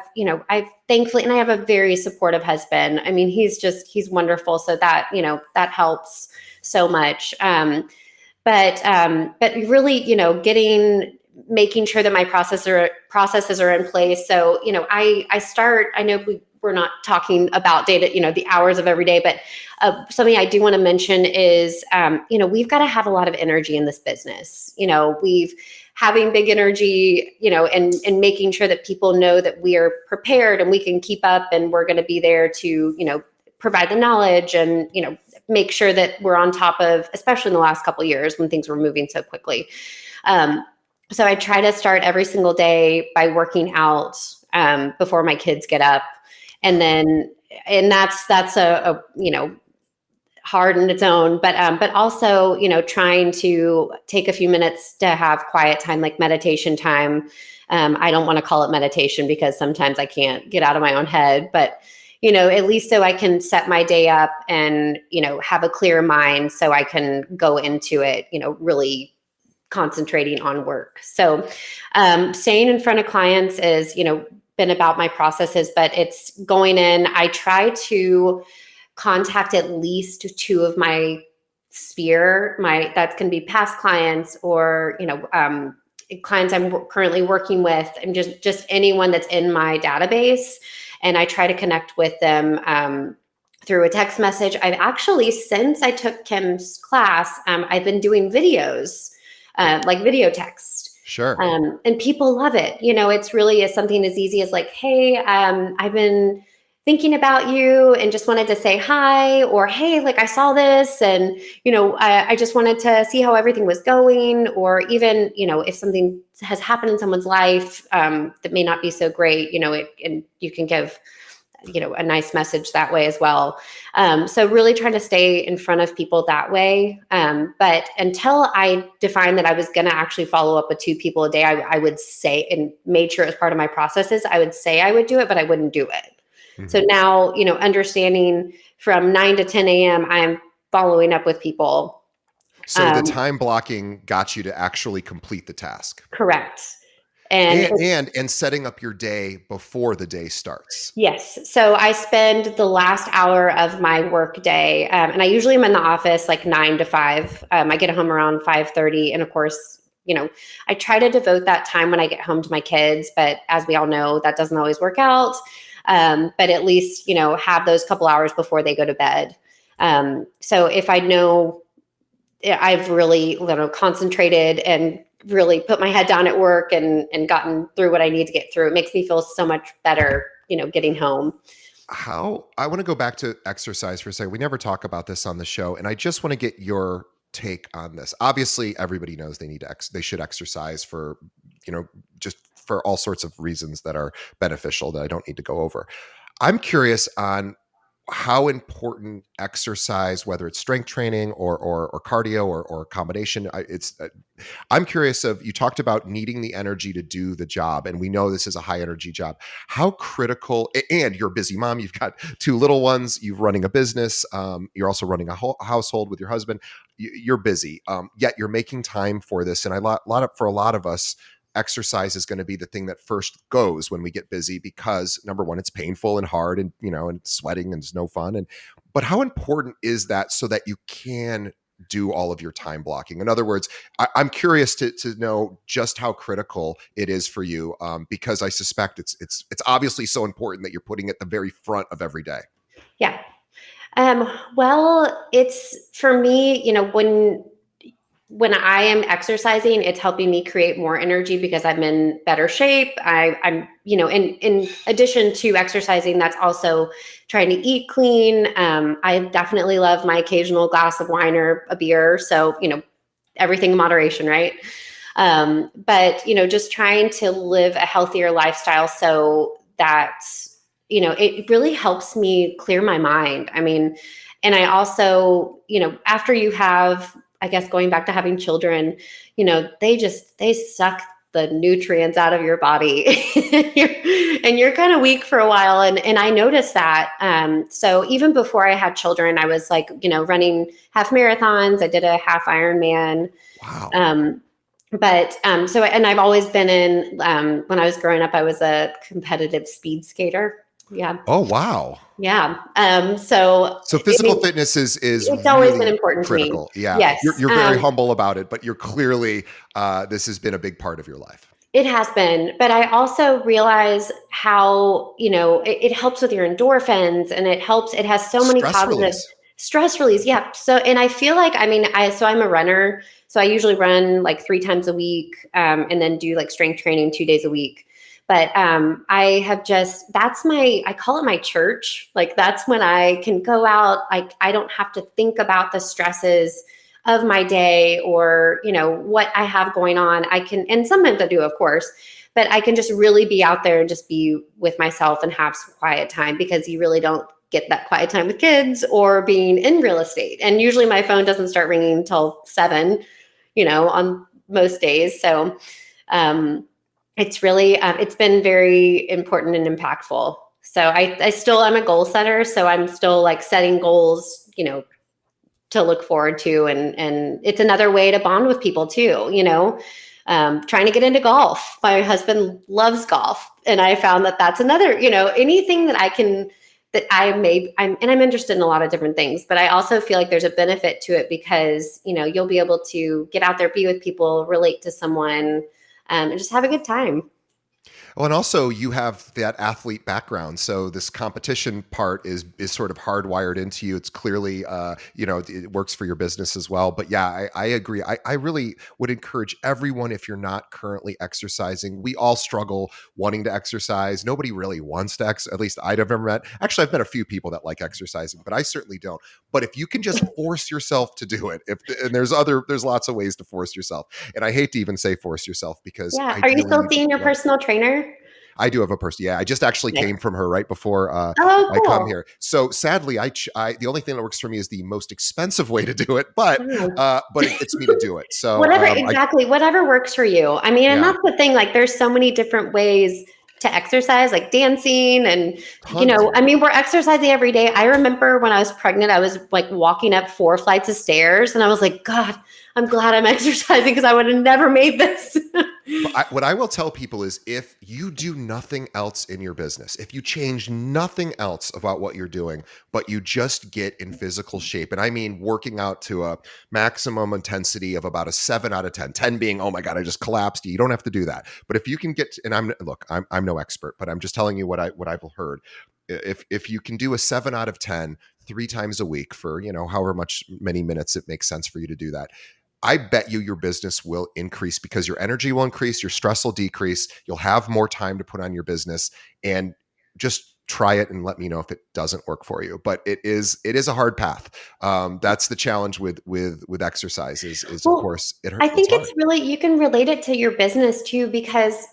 [SPEAKER 2] I've thankfully, and I have a very supportive husband. I mean, he's wonderful. So that, that helps so much. But really, making sure that my processes are in place. So, I know we're not talking about data, the hours of every day, but something I do want to mention is, we've got to have a lot of energy in this business. We've having big energy, and making sure that people know that we are prepared and we can keep up and we're going to be there to, provide the knowledge and, make sure that we're on top of, especially in the last couple of years when things were moving so quickly. So I try to start every single day by working out before my kids get up. And that's a hard in its own, but also, trying to take a few minutes to have quiet time, like meditation time. I don't want to call it meditation because sometimes I can't get out of my own head, but at least so I can set my day up and, have a clear mind so I can go into it, really concentrating on work. So, staying in front of clients is, been about my processes, but it's going in. I try to contact at least 2 of my sphere, that can be past clients or, clients I'm currently working with, and just anyone that's in my database. And I try to connect with them through a text message. I've actually, since I took Kim's class, I've been doing videos, like video text.
[SPEAKER 1] Sure.
[SPEAKER 2] And people love it. It's really something as easy as like, hey, I've been thinking about you and just wanted to say hi, or hey, like I saw this and, I just wanted to see how everything was going, or even, if something has happened in someone's life that may not be so great, and you can give, a nice message that way as well. So really trying to stay in front of people that way. But until I defined that I was going to actually follow up with 2 people a day, I would say, and made sure as part of my processes, I would say I would do it, but I wouldn't do it.
[SPEAKER 1] Mm-hmm.
[SPEAKER 2] So now, understanding from 9 to 10 a.m., I'm following up with people.
[SPEAKER 1] So the time blocking got you to actually complete the task.
[SPEAKER 2] Correct. And
[SPEAKER 1] And setting up your day before the day starts.
[SPEAKER 2] yes. So I spend the last hour of my work day, and I usually am in the office like 9 to 5. I get home around 5:30, and of course, I try to devote that time when I get home to my kids. But as we all know, that doesn't always work out. But at least have those couple hours before they go to bed. So if I know I've really concentrated and really put my head down at work and gotten through what I need to get through, it makes me feel so much better, getting home.
[SPEAKER 1] I want to go back to exercise for a second. We never talk about this on the show, and I just want to get your take on this. Obviously, everybody knows they should exercise for, just for all sorts of reasons that are beneficial that I don't need to go over. I'm curious on how important exercise, whether it's strength training or cardio or a combination. I'm curious you talked about needing the energy to do the job, and we know this is a high energy job. How critical, and you're a busy mom, you've got 2 little ones, you're running a business, you're also running a whole household with your husband. You're busy, yet you're making time for this. And for a lot of us, exercise is going to be the thing that first goes when we get busy, because number one, it's painful and hard and, and sweating and it's no fun. But how important is that so that you can do all of your time blocking? In other words, I'm curious to know just how critical it is for you, because I suspect it's obviously so important that you're putting it at the very front of every day.
[SPEAKER 2] Yeah. Well, it's for me, when I am exercising, it's helping me create more energy because I'm in better shape. I'm, in addition to exercising, that's also trying to eat clean. I definitely love my occasional glass of wine or a beer. So, everything in moderation, right? But, just trying to live a healthier lifestyle so that, it really helps me clear my mind. I mean, and I also, after you have, I guess going back to having children, they suck the nutrients out of your body and you're kind of weak for a while. And I noticed that. So even before I had children, I was like, running half marathons. I did a half Ironman.
[SPEAKER 1] Wow.
[SPEAKER 2] And I've always been in, when I was growing up, I was a competitive speed skater. Yeah.
[SPEAKER 1] Oh, wow.
[SPEAKER 2] Yeah. So
[SPEAKER 1] physical fitness is
[SPEAKER 2] it's
[SPEAKER 1] really
[SPEAKER 2] always been important
[SPEAKER 1] critical.
[SPEAKER 2] to me.
[SPEAKER 1] Yeah.
[SPEAKER 2] Yes.
[SPEAKER 1] You're very humble about it, but you're clearly, this has been a big part of your life.
[SPEAKER 2] It has been, but I also realize how, it helps with your endorphins, and it has so many positive stress release. Yeah. So, and I feel like, I'm a runner, so I usually run like 3 times a week, and then do like strength training 2 days a week. But I call it my church. Like, that's when I can go out. I don't have to think about the stresses of my day or, what I have going on. I can, and sometimes I do, of course, but I can just really be out there and just be with myself and have some quiet time, because you really don't get that quiet time with kids or being in real estate. And usually my phone doesn't start ringing until 7, on most days. So, it's really, it's been very important and impactful. So I'm a goal setter. So I'm still like setting goals, to look forward to. And it's another way to bond with people too, trying to get into golf. My husband loves golf. And I found that that's another, anything that I'm interested in a lot of different things, but I also feel like there's a benefit to it because, you'll be able to get out there, be with people, relate to someone, and just have a good time.
[SPEAKER 1] Well, and also you have that athlete background, so this competition part is sort of hardwired into you. It's clearly, it works for your business as well. But yeah, I agree. I really would encourage everyone, if you're not currently exercising, we all struggle wanting to exercise. Nobody really wants to at least I've never met. Actually, I've met a few people that like exercising, but I certainly don't. But if you can just force yourself to do it, and there's lots of ways to force yourself. And I hate to even say force yourself because
[SPEAKER 2] are you still seeing your personal trainer?
[SPEAKER 1] I do have a person. Yeah, I just actually came from her right before
[SPEAKER 2] cool.
[SPEAKER 1] I come here. So sadly, I the only thing that works for me is the most expensive way to do it, but it gets me to do it. So
[SPEAKER 2] whatever works for you. And that's the thing. Like, there's so many different ways to exercise, like dancing, and we're exercising every day. I remember when I was pregnant, I was like walking up 4 flights of stairs, and I was like, God, I'm glad I'm exercising because I would have never made this.
[SPEAKER 1] What I will tell people is if you do nothing else in your business, if you change nothing else about what you're doing, but you just get in physical shape, and I mean working out to a maximum intensity of about a 7 out of 10, 10 being, oh my God, I just collapsed. You don't have to do that. But if you can get, and I'm no expert, but I'm just telling you what I've heard. If you can do a 7 out of 10 3 times a week for, however many minutes it makes sense for you to do that, I bet you your business will increase because your energy will increase, your stress will decrease, you'll have more time to put on your business, and just try it and let me know if it doesn't work for you. But it is a hard path. That's the challenge with exercise is of
[SPEAKER 2] Well,
[SPEAKER 1] course
[SPEAKER 2] I
[SPEAKER 1] it's
[SPEAKER 2] think
[SPEAKER 1] hard.
[SPEAKER 2] it's really, you can relate it to your business too, because,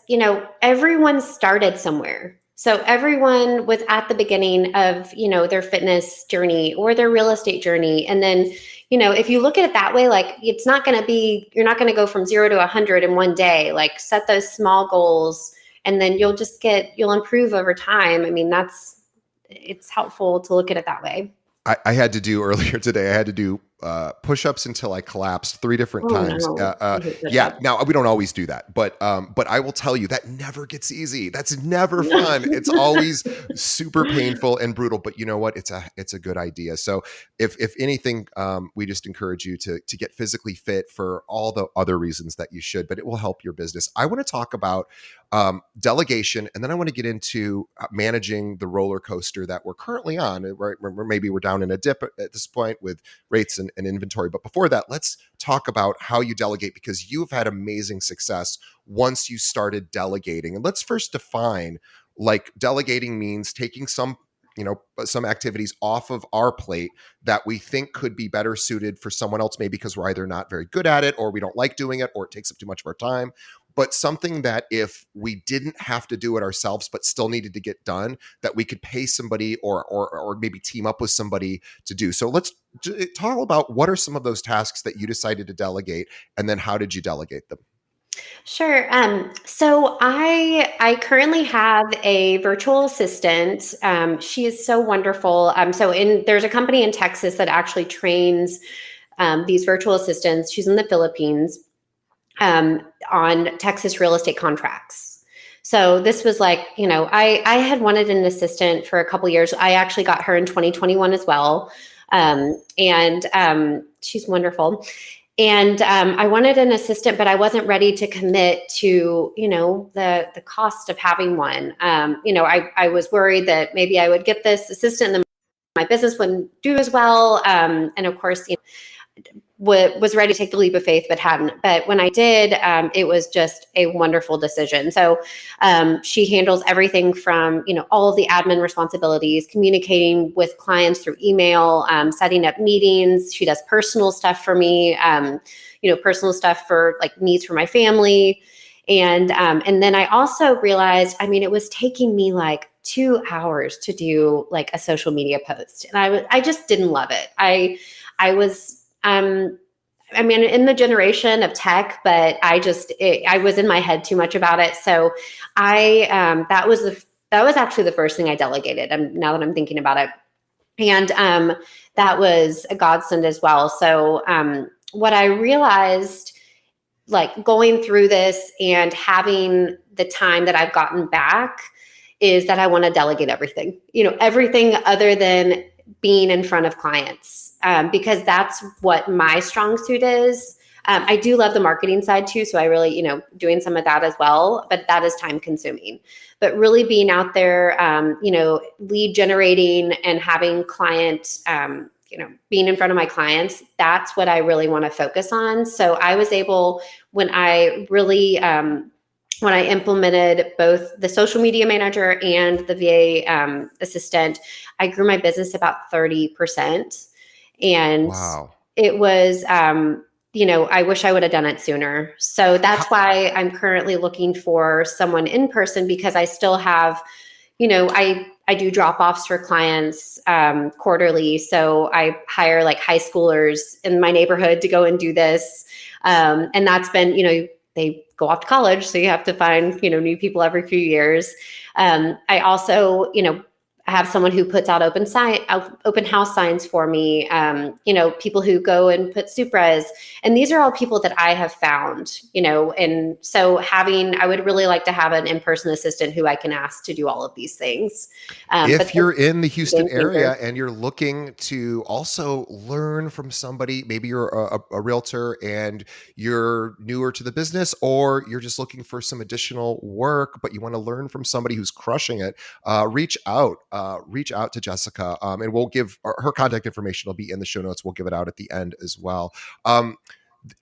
[SPEAKER 2] everyone started somewhere. So everyone was at the beginning of, their fitness journey or their real estate journey. And then, if you look at it that way, like it's not going to be, you're not going to go from 0 to 100 in one day. Like set those small goals and then you'll improve over time. I mean, it's helpful to look at it that way.
[SPEAKER 1] I had to do earlier today. I had to do push-ups until I collapsed 3 different
[SPEAKER 2] Oh
[SPEAKER 1] times.
[SPEAKER 2] no, I hate
[SPEAKER 1] Yeah.
[SPEAKER 2] push-ups.
[SPEAKER 1] Now we don't always do that, but I will tell you that never gets easy. That's never fun. It's always super painful and brutal. But you know what? It's a good idea. So if anything, we just encourage you to get physically fit for all the other reasons that you should. But it will help your business. I want to talk about delegation, and then I want to get into managing the roller coaster that we're currently on. Right, maybe we're down in a dip at this point with rates and inventory. But before that, let's talk about how you delegate, because you've had amazing success once you started delegating. And let's first define, like, delegating means taking some activities off of our plate that we think could be better suited for someone else, maybe because we're either not very good at it or we don't like doing it or it takes up too much of our time. But something that if we didn't have to do it ourselves but still needed to get done, that we could pay somebody or maybe team up with somebody to do. So let's talk about what are some of those tasks that you decided to delegate, and then how did you delegate them?
[SPEAKER 2] Sure. So I currently have a virtual assistant. She is so wonderful. There's a company in Texas that actually trains these virtual assistants. She's in the Philippines on Texas real estate contracts. So this was like, I had wanted an assistant for a couple years. I actually got her in 2021 as well. And she's wonderful. And I wanted an assistant, but I wasn't ready to commit to, the cost of having one. I was worried that maybe I would get this assistant and then my business wouldn't do as well. And of course, was ready to take the leap of faith, but hadn't. But when I did, it was just a wonderful decision. So she handles everything from, all of the admin responsibilities, communicating with clients through email, setting up meetings. She does personal stuff for me, personal stuff for like needs for my family. And then I also realized, it was taking me like 2 hours to do like a social media post. And I just didn't love it. I was, in the generation of tech, but I was in my head too much about it. So that was actually the first thing I delegated. Now that I'm thinking about it. And that was a godsend as well. So what I realized, like going through this and having the time that I've gotten back, is that I want to delegate everything, everything other than being in front of clients, because that's what my strong suit is. I do love the marketing side too. So I really, doing some of that as well, but that is time consuming. But really being out there, lead generating and having client, being in front of my clients, that's what I really want to focus on. So I was able, when I implemented both the social media manager and the VA assistant, I grew my business about 30%. And
[SPEAKER 1] Wow.
[SPEAKER 2] it was, I wish I would have done it sooner. So that's why I'm currently looking for someone in person, because I still have, I do drop-offs for clients quarterly. So I hire like high schoolers in my neighborhood to go and do this. And that's been, they go off to college, so you have to find, new people every few years. I also, I have someone who puts out open house signs for me. People who go and put Supras, and these are all people that I have found. And so I would really like to have an in-person assistant who I can ask to do all of these things.
[SPEAKER 1] If you're in the Houston
[SPEAKER 2] game changer.
[SPEAKER 1] area and you're looking to also learn from somebody, maybe you're a realtor and you're newer to the business, or you're just looking for some additional work, but you want to learn from somebody who's crushing it, reach out to Jessica, and we'll give her contact information. Will be in the show notes. We'll give it out at the end as well.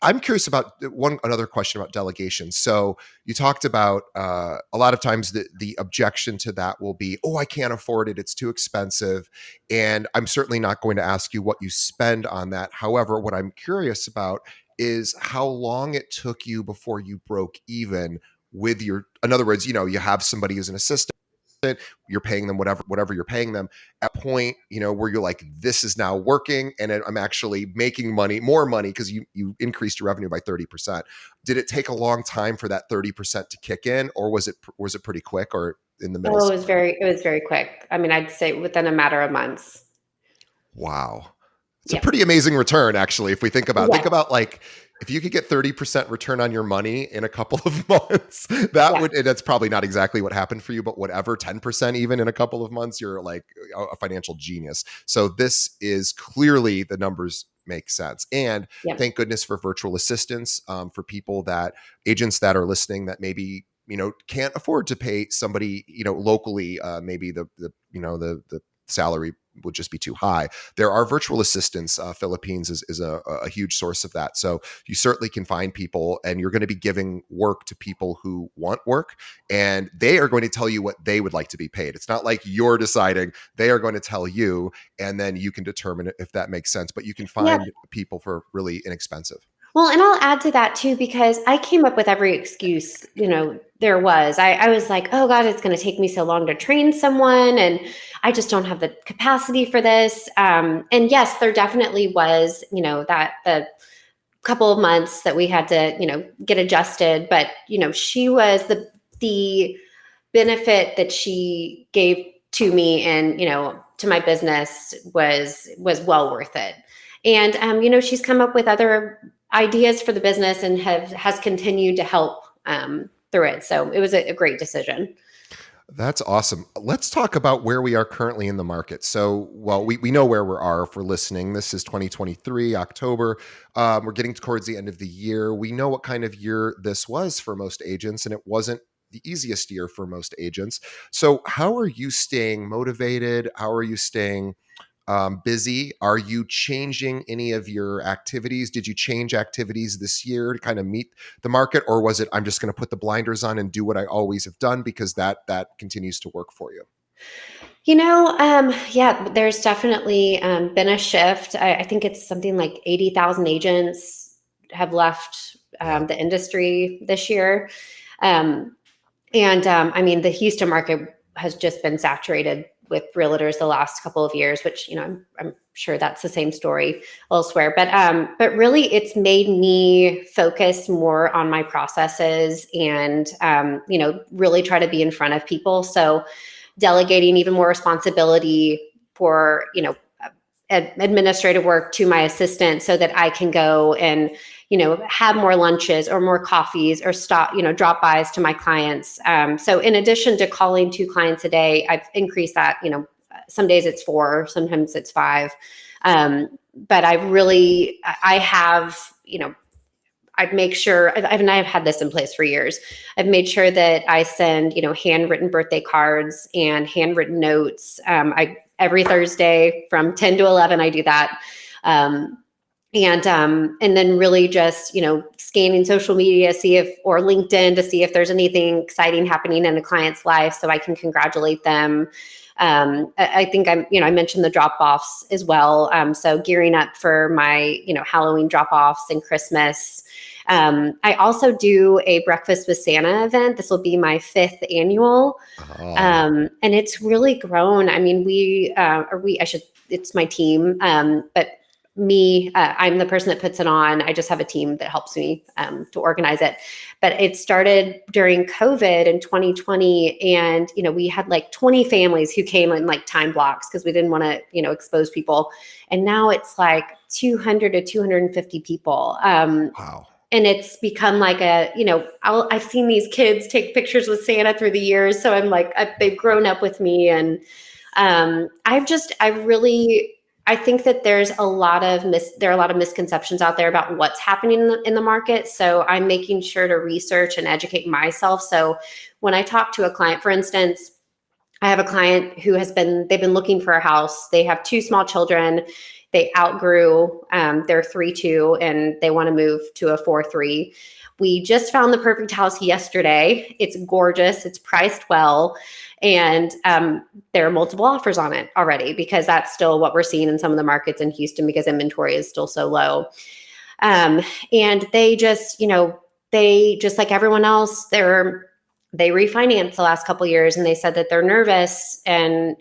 [SPEAKER 1] I'm curious about another question about delegation. So you talked about a lot of times the objection to that will be, oh, I can't afford it. It's too expensive. And I'm certainly not going to ask you what you spend on that. However, what I'm curious about is how long it took you before you broke even with in other words, you have somebody who's an assistant, you're paying them whatever you're paying them, at a point where you're like, this is now working and I'm actually making more money because you increased your revenue by 30%. Did it take a long time for that 30% to kick in, or was it pretty quick, or in the middle?
[SPEAKER 2] Oh, it was very quick. I mean, I'd say within a matter of months.
[SPEAKER 1] Wow. It's a
[SPEAKER 2] Yeah.
[SPEAKER 1] pretty amazing return, actually. If we think about
[SPEAKER 2] Yeah.
[SPEAKER 1] like, if you could get 30% return on your money in a couple of months, and that's probably not exactly what happened for you, but whatever, 10% even in a couple of months, you're like a financial genius. So this is clearly, the numbers make sense. And
[SPEAKER 2] Yeah.
[SPEAKER 1] thank goodness for virtual assistants, for agents that are listening that maybe, can't afford to pay somebody, locally, maybe the salary would just be too high. There are virtual assistants. Philippines is a huge source of that. So you certainly can find people, and you're going to be giving work to people who want work, and they are going to tell you what they would like to be paid. It's not like you're deciding. They are going to tell you, and then you can determine if that makes sense. But you can find people for really inexpensive.
[SPEAKER 2] Well, and I'll add to that too, because I came up with every excuse, there was. I was like, oh God, it's going to take me so long to train someone, and I just don't have the capacity for this. And yes, there definitely was, that the couple of months that we had to, get adjusted. But, she was the benefit that she gave to me and, to my business was well worth it. And, she's come up with other ideas for the business and has continued to help through it. So it was a great decision.
[SPEAKER 1] That's awesome. Let's talk about where we are currently in the market. So, well, we know where we are if we're listening. This is 2023, October. We're getting towards the end of the year. We know what kind of year this was for most agents, and it wasn't the easiest year for most agents. So how are you staying motivated? How are you staying busy? Are you changing any of your activities? Did you change activities this year to kind of meet the market, or was it, I'm just going to put the blinders on and do what I always have done because that continues to work for you?
[SPEAKER 2] There's definitely been a shift. I think it's something like 80,000 agents have left the industry this year. I mean, the Houston market has just been saturated with realtors the last couple of years, which, I'm sure that's the same story elsewhere. But really, it's made me focus more on my processes and, really try to be in front of people. So delegating even more responsibility for, administrative work to my assistant so that I can go and, have more lunches or more coffees or drop bys to my clients. So in addition to calling 2 clients a day, I've increased that, some days it's 4, sometimes it's 5. But I have, I'd make sure, I've had this in place for years. I've made sure that I send, handwritten birthday cards and handwritten notes. Every Thursday from 10 to 11, I do that. And then really just, scanning social media, or LinkedIn to see if there's anything exciting happening in a client's life so I can congratulate them. I think I mentioned the drop-offs as well. So gearing up for my, Halloween drop-offs and Christmas. I also do a Breakfast with Santa event. This will be my 5th annual. And it's really grown. I mean, it's my team, but I'm the person that puts it on. I just have a team that helps me to organize it. But it started during COVID in 2020. And, we had like 20 families who came in like time blocks because we didn't want to, expose people. And now it's like 200 to 250 people.
[SPEAKER 1] Wow.
[SPEAKER 2] And it's become like I've seen these kids take pictures with Santa through the years. So I'm like, they've grown up with me. And I think that there are a lot of misconceptions out there about what's happening in the market. So I'm making sure to research and educate myself. So when I talk to a client, for instance, I have a client who they've been looking for a house. They have 2 small children. They outgrew their 3-2 and they want to move to a 4-3. We just found the perfect house yesterday. It's gorgeous. It's priced well. And there are multiple offers on it already because that's still what we're seeing in some of the markets in Houston because inventory is still so low. And they just like everyone else, they refinanced the last couple of years and they said that they're nervous and,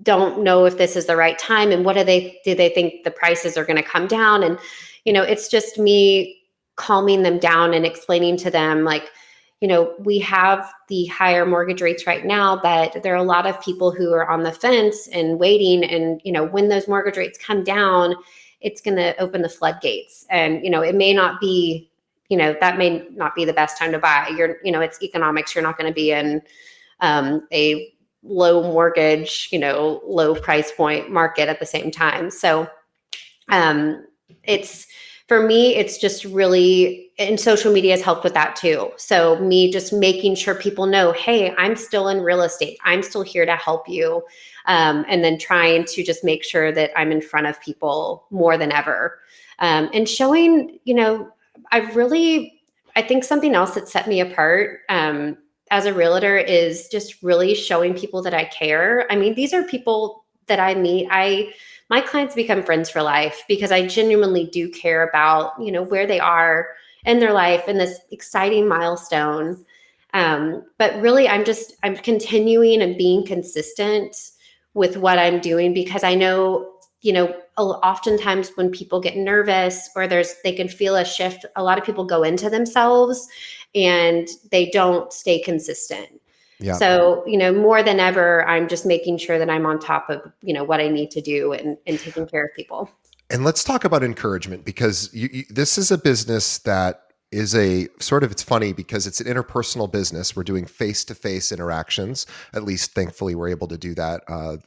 [SPEAKER 2] don't know if this is the right time and do they think the prices are going to come down? And, it's just me calming them down and explaining to them like, we have the higher mortgage rates right now, but there are a lot of people who are on the fence and waiting. And, when those mortgage rates come down, it's going to open the floodgates. And, it may not be, that may not be the best time to buy. It's economics. You're not going to be in a low mortgage, low price point market at the same time. So for me, it's just really, and social media has helped with that too. So me just making sure people know, hey, I'm still in real estate. I'm still here to help you. And then trying to just make sure that I'm in front of people more than ever. And showing, I think something else that set me apart, as a realtor is just really showing people that I care. I mean, these are people that I meet. My clients become friends for life because I genuinely do care about, where they are in their life and this exciting milestone. But really I'm continuing and being consistent with what I'm doing because I know, oftentimes when people get nervous or they can feel a shift, a lot of people go into themselves and they don't stay consistent. Yeah. So, more than ever, I'm just making sure that I'm on top of, what I need to do and taking care of people.
[SPEAKER 1] And let's talk about encouragement because this is a business that is it's funny because it's an interpersonal business. We're doing face-to-face interactions. At least thankfully we're able to do that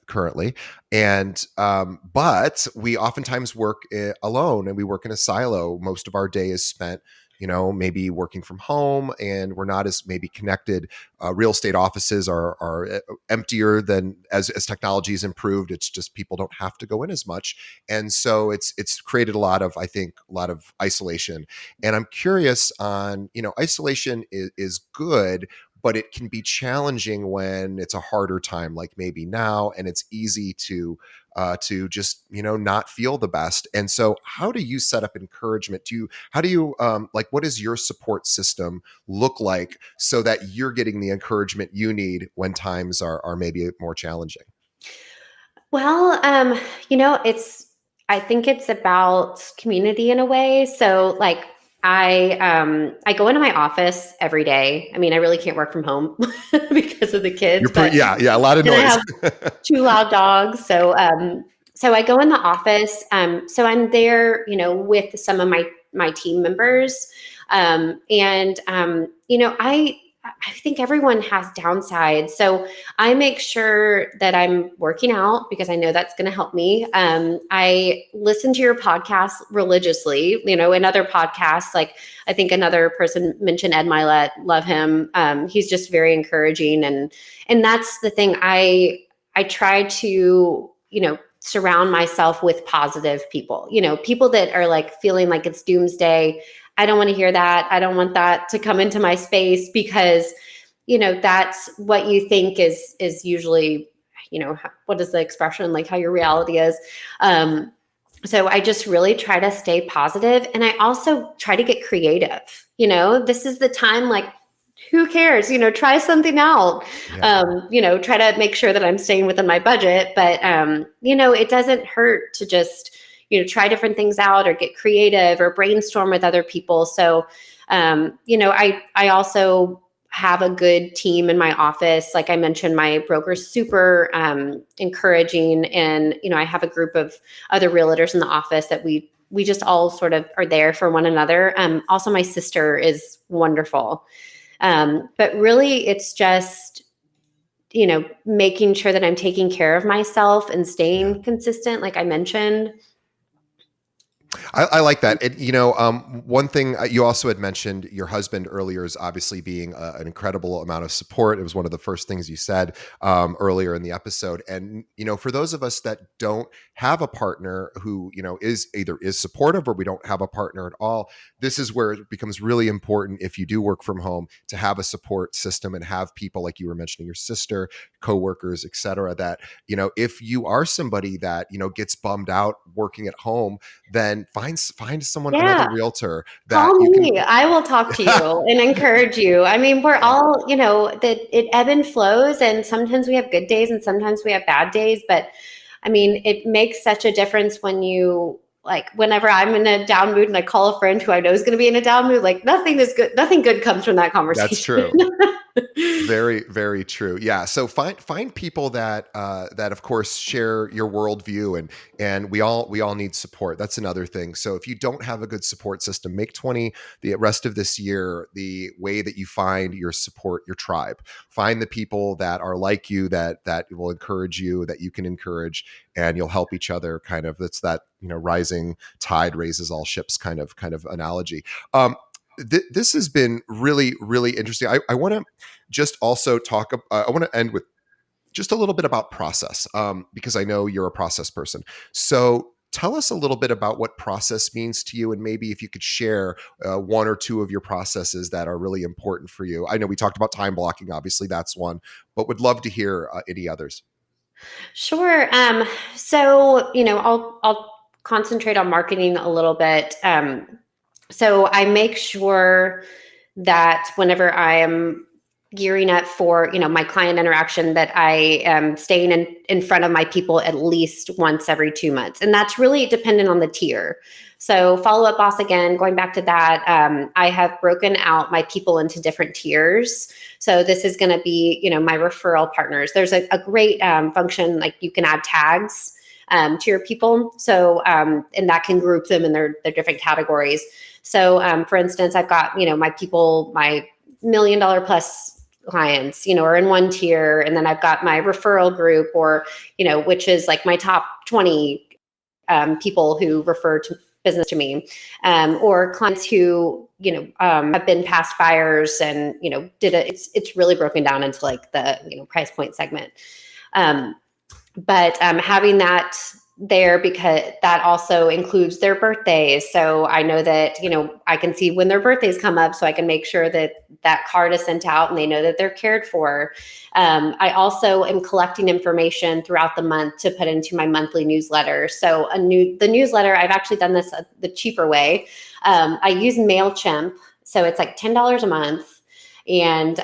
[SPEAKER 1] currently. And, but we oftentimes work alone and we work in a silo. Most of our day is spent maybe working from home and we're not as maybe connected. Real estate offices are emptier than as technology has improved. It's just people don't have to go in as much. And so it's created a lot of isolation. And I'm curious on, isolation is good, but it can be challenging when it's a harder time, like maybe now, and it's easy to just, not feel the best. And so how do you set up encouragement? What does your support system look like so that you're getting the encouragement you need when times are maybe more challenging?
[SPEAKER 2] Well, I think it's about community in a way. So like, I go into my office every day. I mean, I really can't work from home because of the kids.
[SPEAKER 1] A lot of noise.
[SPEAKER 2] I have 2 loud dogs. So I go in the office. So I'm there, with some of my team members. I think everyone has downsides. So I make sure that I'm working out because I know that's going to help me. I listen to your podcast religiously, in other podcasts, like I think another person mentioned Ed Milet, love him. He's just very encouraging. And that's the thing. I try to, surround myself with positive people, people that are like feeling like it's doomsday. I don't want to hear that. I don't want that to come into my space because, that's what you think is usually, what is the expression, like how your reality is. So I just really try to stay positive, and I also try to get creative. This is the time, like, who cares? Try something out. Yeah. Try to make sure that I'm staying within my budget, but it doesn't hurt to just, try different things out or get creative or brainstorm with other people. So, I also have a good team in my office. Like I mentioned, my broker's super encouraging. And, I have a group of other realtors in the office that we just all sort of are there for one another. Also, my sister is wonderful. But really, it's just, making sure that I'm taking care of myself and staying consistent, like I mentioned.
[SPEAKER 1] I like that. And, one thing you also had mentioned your husband earlier is obviously being an incredible amount of support. It was one of the first things you said earlier in the episode. And, for those of us that don't have a partner who, is supportive or we don't have a partner at all, this is where it becomes really important if you do work from home to have a support system and have people like you were mentioning, your sister, coworkers, et cetera, that, if you are somebody that, gets bummed out working at home, then find someone, another realtor that
[SPEAKER 2] call
[SPEAKER 1] you
[SPEAKER 2] me.
[SPEAKER 1] can.
[SPEAKER 2] I will talk to you and encourage you. I mean, we're all, that it ebb and flows, and sometimes we have good days and sometimes we have bad days. But I mean, it makes such a difference when you, like, whenever I'm in a down mood and I call a friend who I know is going to be in a down mood, like nothing good comes from that conversation.
[SPEAKER 1] That's true. Very, very true. Yeah. So find people that of course share your worldview, and we all need support. That's another thing. So if you don't have a good support system, make the rest of this year the way that you find your support, your tribe. Find the people that are like you, that will encourage you, that you can encourage, and you'll help each other. Kind of, that's that rising tide raises all ships kind of analogy. This has been really, really interesting. I want to just also talk. I want to end with just a little bit about process, because I know you're a process person. So tell us a little bit about what process means to you, and maybe if you could share one or two of your processes that are really important for you. I know we talked about time blocking, obviously that's one, but would love to hear any others.
[SPEAKER 2] Sure. So, I'll concentrate on marketing a little bit. So I make sure that whenever I am gearing up for, my client interaction, that I am staying in front of my people at least once every 2 months. And that's really dependent on the tier. So Follow Up Boss, again, going back to that, I have broken out my people into different tiers. So this is going to be, my referral partners. There's a great function, like you can add tags to your people. So, and that can group them in their different categories. So, for instance, I've got, my people, my $1 million plus clients, are in one tier. And then I've got my referral group, or, which is like my top 20 people who refer to business to me, or clients who, have been past buyers and, it's really broken down into like the, price point segment. But having that there, because that also includes their birthdays. So I know that, I can see when their birthdays come up, so I can make sure that that card is sent out and they know that they're cared for. I also am collecting information throughout the month to put into my monthly newsletter. So the newsletter, I've actually done this the cheaper way. I use MailChimp. So it's like $10 a month. And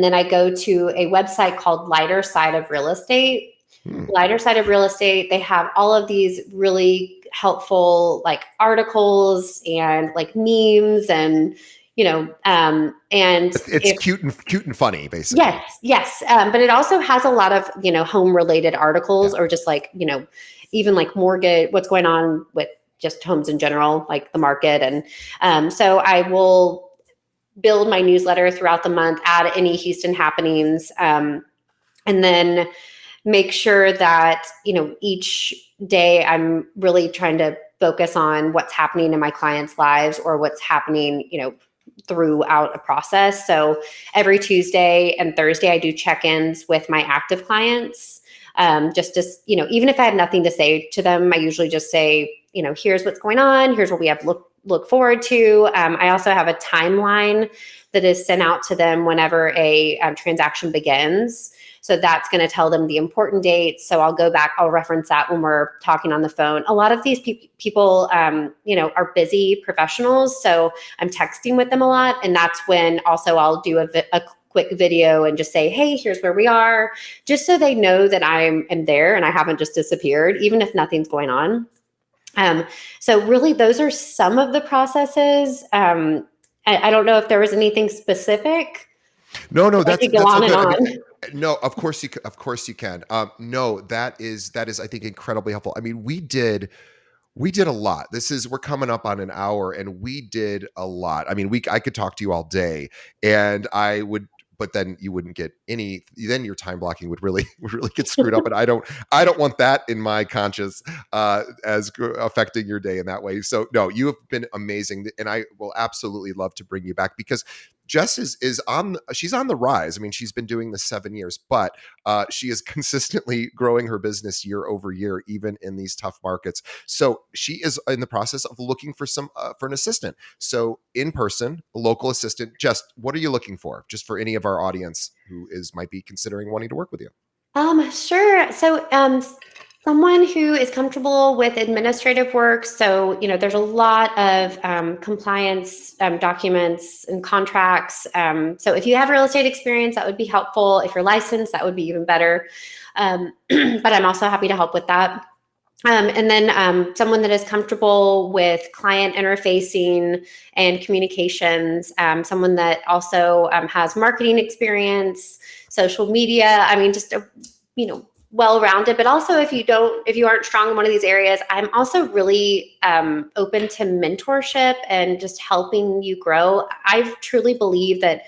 [SPEAKER 2] then I go to a website called Lighter Side of Real Estate. Lighter Side of Real Estate. They have all of these really helpful like articles and like memes, and and
[SPEAKER 1] it's cute and funny, basically.
[SPEAKER 2] Yes. But it also has a lot of home related articles, or just like even like mortgage, what's going on with just homes in general, like the market. And so I will build my newsletter throughout the month, add any Houston happenings, and then make sure that, each day I'm really trying to focus on what's happening in my clients' lives, or what's happening, throughout a process. So every Tuesday and Thursday, I do check-ins with my active clients. Just to, even if I have nothing to say to them, I usually just say, here's what's going on. Here's what we have look forward to. I also have a timeline that is sent out to them whenever a transaction begins. So that's going to tell them the important dates. So I'll go back, I'll reference that when we're talking on the phone. A lot of these people, are busy professionals. So I'm texting with them a lot. And that's when also I'll do a quick video and just say, hey, here's where we are, just so they know that I am there and I haven't just disappeared, even if nothing's going on. So really, those are some of the processes. I don't know if there was anything specific.
[SPEAKER 1] No,
[SPEAKER 2] I
[SPEAKER 1] that's
[SPEAKER 2] could go
[SPEAKER 1] that's
[SPEAKER 2] on and
[SPEAKER 1] good. I mean,
[SPEAKER 2] on.
[SPEAKER 1] no, of course you can. No, that is I think incredibly helpful. I mean, we did a lot. We're coming up on an hour and we did a lot. I mean, I could talk to you all day and but then you wouldn't get then your time blocking would really would really get screwed up. And I don't want that in my conscience as affecting your day in that way. So no, you have been amazing. And I will absolutely love to bring you back because Jess she's on the rise. I mean, she's been doing this 7 years, but she is consistently growing her business year over year, even in these tough markets. So she is in the process of looking for an assistant. So in person, a local assistant. Just what are you looking for? Just for any of our audience who might be considering wanting to work with you.
[SPEAKER 2] Sure. So, someone who is comfortable with administrative work. So, there's a lot of compliance documents and contracts. So, if you have real estate experience, that would be helpful. If you're licensed, that would be even better. But I'm also happy to help with that. And then someone that is comfortable with client interfacing and communications, someone that also has marketing experience, social media. I mean, just well-rounded. But also, if you aren't strong in one of these areas, I'm also really open to mentorship and just helping you grow. I truly believe that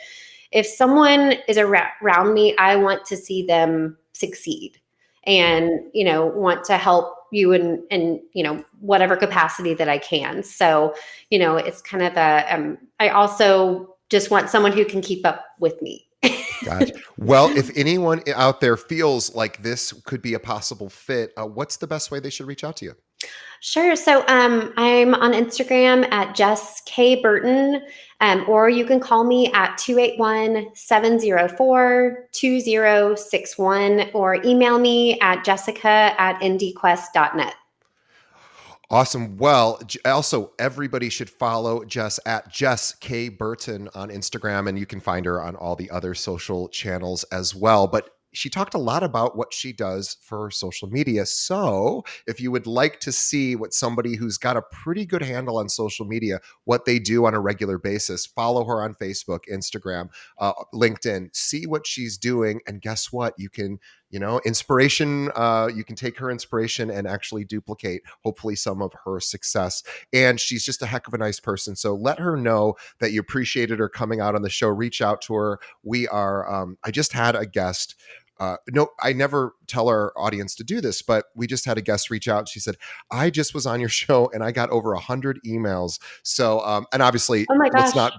[SPEAKER 2] if someone is around me, I want to see them succeed and want to help you in whatever capacity that I can. So it's kind of I also just want someone who can keep up with me.
[SPEAKER 1] Gotcha. Well, if anyone out there feels like this could be a possible fit, what's the best way they should reach out to you?
[SPEAKER 2] Sure. So I'm on Instagram at Jess K. Burton, or you can call me at 281-704-2061 or email me at jessica@indquest.net.
[SPEAKER 1] Awesome. Well, also everybody should follow Jess at Jess K. Burton on Instagram, and you can find her on all the other social channels as well. But she talked a lot about what she does for social media. So if you would like to see what somebody who's got a pretty good handle on social media, what they do on a regular basis, follow her on Facebook, Instagram, LinkedIn, see what she's doing. And guess what? You can inspiration, you can take her inspiration and actually duplicate hopefully some of her success. And she's just a heck of a nice person. So let her know that you appreciated her coming out on the show. Reach out to her. I just had a guest. No, I never tell our audience to do this, but we just had a guest reach out. She said, I just was on your show and I got over 100 emails. So, and obviously
[SPEAKER 2] Oh my
[SPEAKER 1] let's
[SPEAKER 2] gosh.
[SPEAKER 1] not,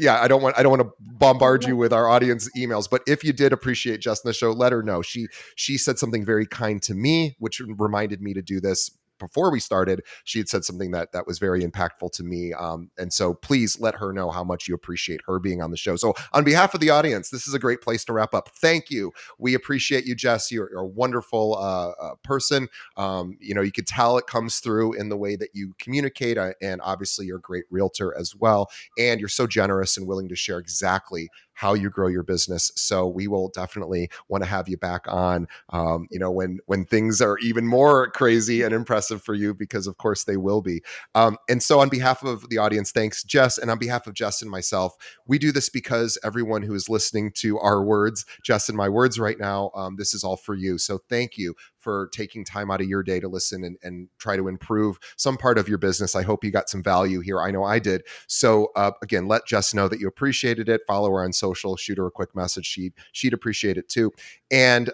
[SPEAKER 1] yeah, I don't want to bombard you with our audience emails, but if you did appreciate Jess on the show, let her know. She said something very kind to me, which reminded me to do this. Before we started, she had said something that was very impactful to me. And so please let her know how much you appreciate her being on the show. So on behalf of the audience, this is a great place to wrap up. Thank you. We appreciate you, Jess. You're a wonderful person. You could tell it comes through in the way that you communicate. And obviously you're a great realtor as well. And you're so generous and willing to share exactly how you grow your business. So we will definitely want to have you back on, when things are even more crazy and impressive for you, because of course they will be. And so on behalf of the audience, thanks, Jess. And on behalf of Jess and myself, we do this because everyone who is listening to our words, Jess and my words right now, this is all for you. So thank you for taking time out of your day to listen and try to improve some part of your business. I hope you got some value here. I know I did. So again, let Jess know that you appreciated it. Follow her on social, shoot her a quick message. She'd appreciate it too. And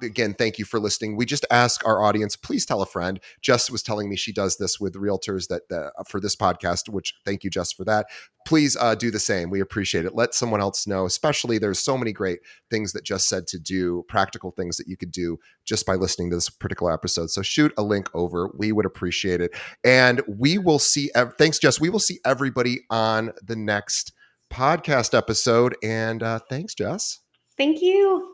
[SPEAKER 1] again, thank you for listening. We just ask our audience, please tell a friend. Jess was telling me she does this with realtors that for this podcast, which thank you, Jess, for that. Please do the same. We appreciate it. Let someone else know, especially there's so many great things that Jess said to do, practical things that you could do just by listening to this particular episode. So shoot a link over. We would appreciate it. And we will see, thanks, Jess. We will see everybody on the next podcast episode. And thanks, Jess.
[SPEAKER 2] Thank you.